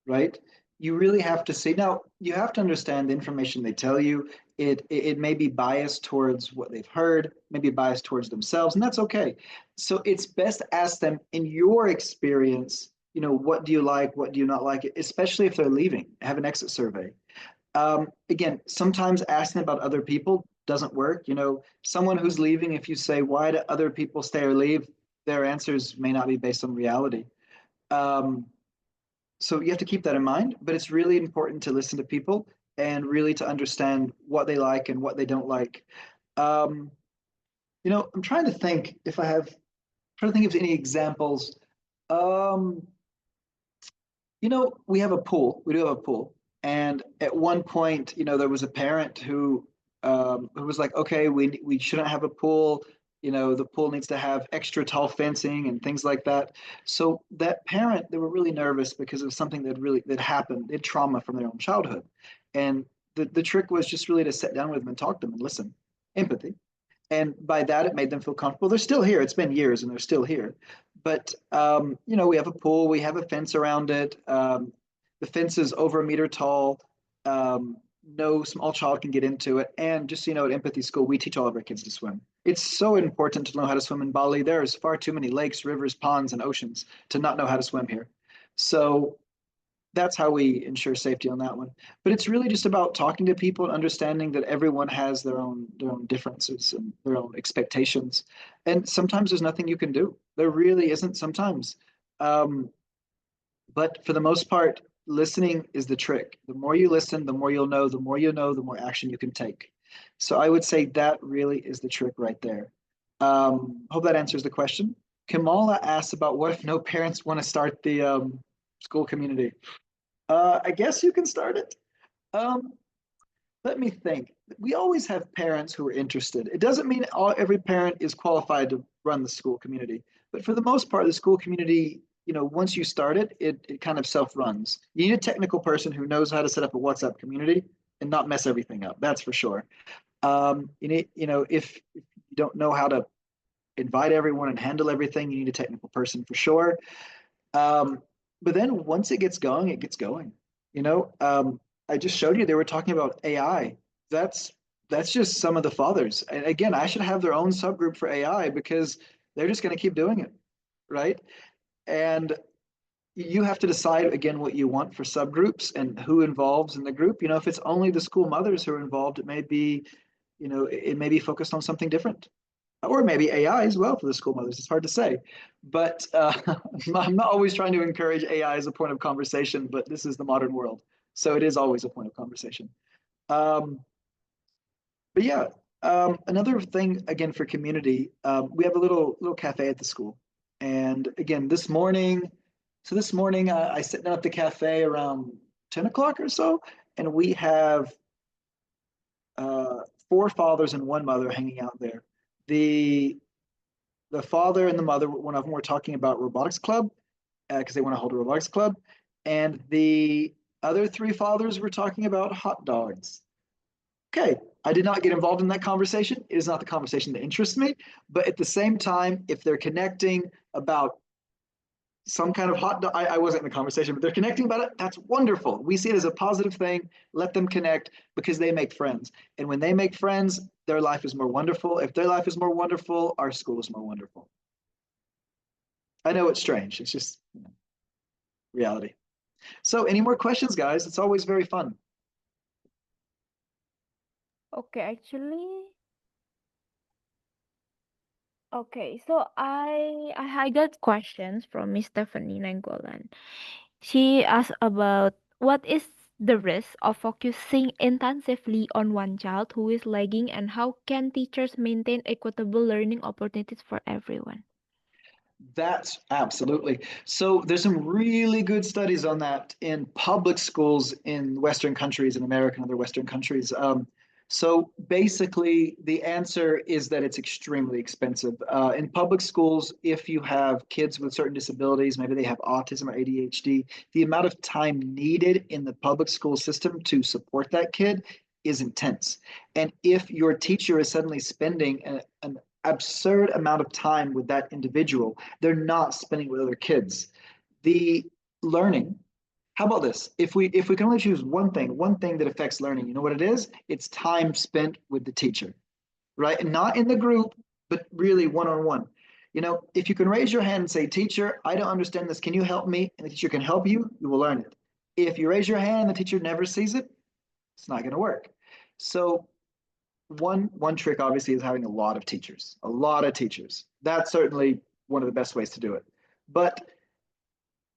right? You really have to see. Now, you have to understand the information they tell you. It may be biased towards what they've heard, maybe biased towards themselves, and that's okay. So it's best to ask them, in your experience, what do you like, what do you not like, especially if they're leaving, have an exit survey. Again, sometimes asking about other people doesn't work. Someone who's leaving, if you say, why do other people stay or leave, their answers may not be based on reality. Um, so you have to keep that in mind, but it's really important to listen to people and really to understand what they like and what they don't like. Um, I'm trying to think if I have, trying to think of any examples. Um, we have a pool. We do have a pool. And at one point, there was a parent who was like, okay, we shouldn't have a pool. The pool needs to have extra tall fencing and things like that. So that parent, they were really nervous because of something that happened. They had trauma from their own childhood. And the trick was just really to sit down with them and talk to them and listen. Empathy. And by that, it made them feel comfortable. They're still here. It's been years and they're still here. But, we have a pool, we have a fence around it. The fence is over a meter tall. No small child can get into it. And just so you know, at Empathy School, we teach all of our kids to swim. It's so important to know how to swim in Bali. There's far too many lakes, rivers, ponds, and oceans to not know how to swim here. So that's how we ensure safety on that one. But it's really just about talking to people and understanding that everyone has their own differences and their own expectations. And sometimes there's nothing you can do. There really isn't sometimes. Um, but for the most part, listening is the trick. The more you listen, the more you'll know. The more you know, the more action you can take. So I would say that really is the trick right there. Hope that answers the question. Kamala asked about what if no parents want to start the school community. I guess you can start it. Um, Let me think. We always have parents who are interested. It doesn't mean every parent is qualified to run the school community, but for the most part, the school community, once you start it, it kind of self-runs. You need a technical person who knows how to set up a WhatsApp community and not mess everything up. That's for sure. If you don't know how to invite everyone and handle everything, you need a technical person for sure. But then once it gets going, it gets going. I just showed you they were talking about AI. That's just some of the fathers. And again, I should have their own subgroup for AI because they're just going to keep doing it, right? And you have to decide again what you want for subgroups and who involves in the group. If it's only the school mothers who are involved, it may be focused on something different, or maybe AI as well for the school mothers. It's hard to say, but I'm not always trying to encourage AI as a point of conversation. But this is the modern world, so it is always a point of conversation. Um, but yeah, another thing again for community, we have a little cafe at the school, and again this morning I sit down at the cafe around 10 o'clock or so, and we have uh, four fathers and one mother hanging out there. The the father and the mother, one of them were talking about robotics club because they want to hold a robotics club, and the other three fathers were talking about hot dogs. Okay, I did not get involved in that conversation. It is not the conversation that interests me. But at the same time, if they're connecting about some kind of hot dog, I wasn't in the conversation, but they're connecting about it. That's wonderful. We see it as a positive thing. Let them connect because they make friends. And when they make friends, their life is more wonderful. If their life is more wonderful, our school is more wonderful. I know it's strange. It's just reality. So, any more questions, guys? It's always very fun. Okay, actually, okay. So I got questions from Miss Stephanie Nangolan. She asked about what is the risk of focusing intensively on one child who is lagging, and how can teachers maintain equitable learning opportunities for everyone? That's absolutely. So there's some really good studies on that in public schools in Western countries, in America and other Western countries. So basically, the answer is that it's extremely expensive. In public schools, if you have kids with certain disabilities, maybe they have autism or ADHD, the amount of time needed in the public school system to support that kid is intense. And if your teacher is suddenly spending an absurd amount of time with that individual, they're not spending with other kids. The learning, how about this? If we can only choose one thing that affects learning, you know what it is? It's time spent with the teacher, right? And not in the group, but really one on one. If you can raise your hand and say, teacher, I don't understand this, can you help me? And the teacher can help you, you will learn it. If you raise your hand and the teacher never sees it, it's not going to work. So one trick obviously is having a lot of teachers, a lot of teachers. That's certainly one of the best ways to do it. But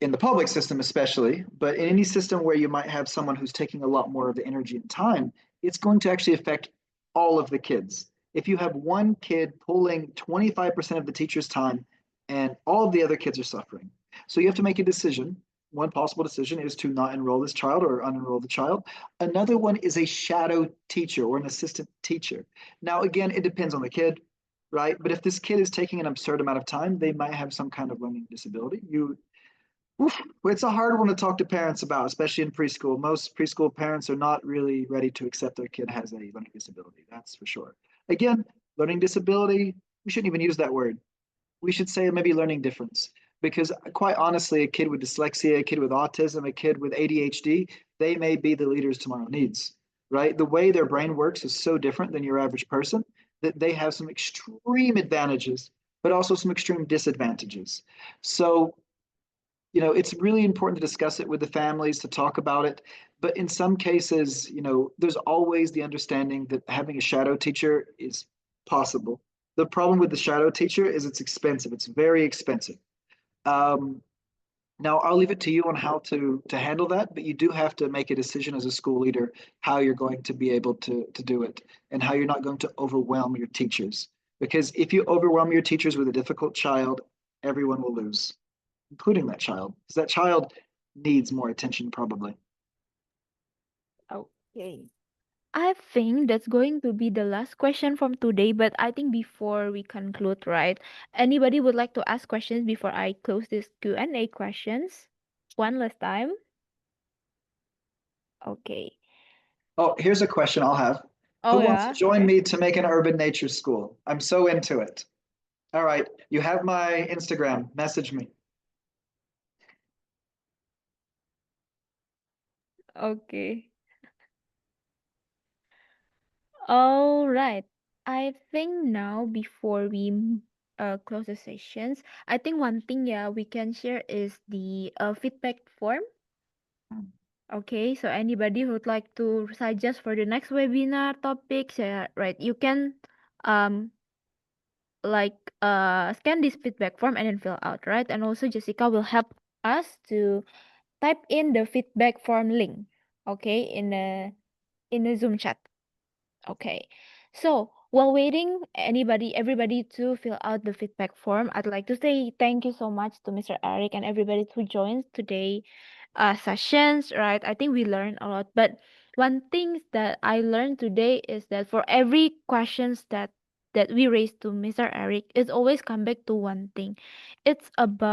in the public system especially, but in any system where you might have someone who's taking a lot more of the energy and time, it's going to actually affect all of the kids. If you have one kid pulling 25% of the teacher's time and all of the other kids are suffering. So you have to make a decision. One possible decision is to not enroll this child or unenroll the child. Another one is a shadow teacher or an assistant teacher. Now, again, it depends on the kid, right? But if this kid is taking an absurd amount of time, they might have some kind of learning disability. It's a hard one to talk to parents about, especially in preschool. Most preschool parents are not really ready to accept their kid has a learning disability. That's for sure. Again, learning disability, we shouldn't even use that word. We should say maybe learning difference. Because quite honestly, a kid with dyslexia, a kid with autism, a kid with ADHD, they may be the leaders tomorrow needs, right? The way their brain works is so different than your average person that they have some extreme advantages, but also some extreme disadvantages. So it's really important to discuss it with the families, to talk about it. But in some cases, there's always the understanding that having a shadow teacher is possible. The problem with the shadow teacher is it's expensive. It's very expensive. Um, Now, I'll leave it to you on how to handle that, but you do have to make a decision as a school leader how you're going to be able to do it and how you're not going to overwhelm your teachers. Because if you overwhelm your teachers with a difficult child, everyone will lose, including that child, because that child needs more attention probably. Okay. I think that's going to be the last question from today, but I think before we conclude, right? Anybody would like to ask questions before I close this Q&A questions? One last time. Okay. Oh, here's a question I'll have. Oh Who wants to yeah. join me to make an urban nature school? I'm so into it. All right, you have my Instagram. Message me. Okay. All right. I think now before we close the sessions, I think one thing yeah we can share is the feedback form. Okay, so anybody who'd like to suggest for the next webinar topics, yeah, right, you can um like scan this feedback form and then fill out, right? And also Jessica will help us to type in the feedback form link, okay, in the Zoom chat. Okay. So while waiting everybody to fill out the feedback form, I'd like to say thank you so much to Mr. Eric and everybody who joins today sessions, right? I think we learned a lot. But one thing that I learned today is that for every questions that we raise to Mr. Eric, it's always come back to one thing. It's about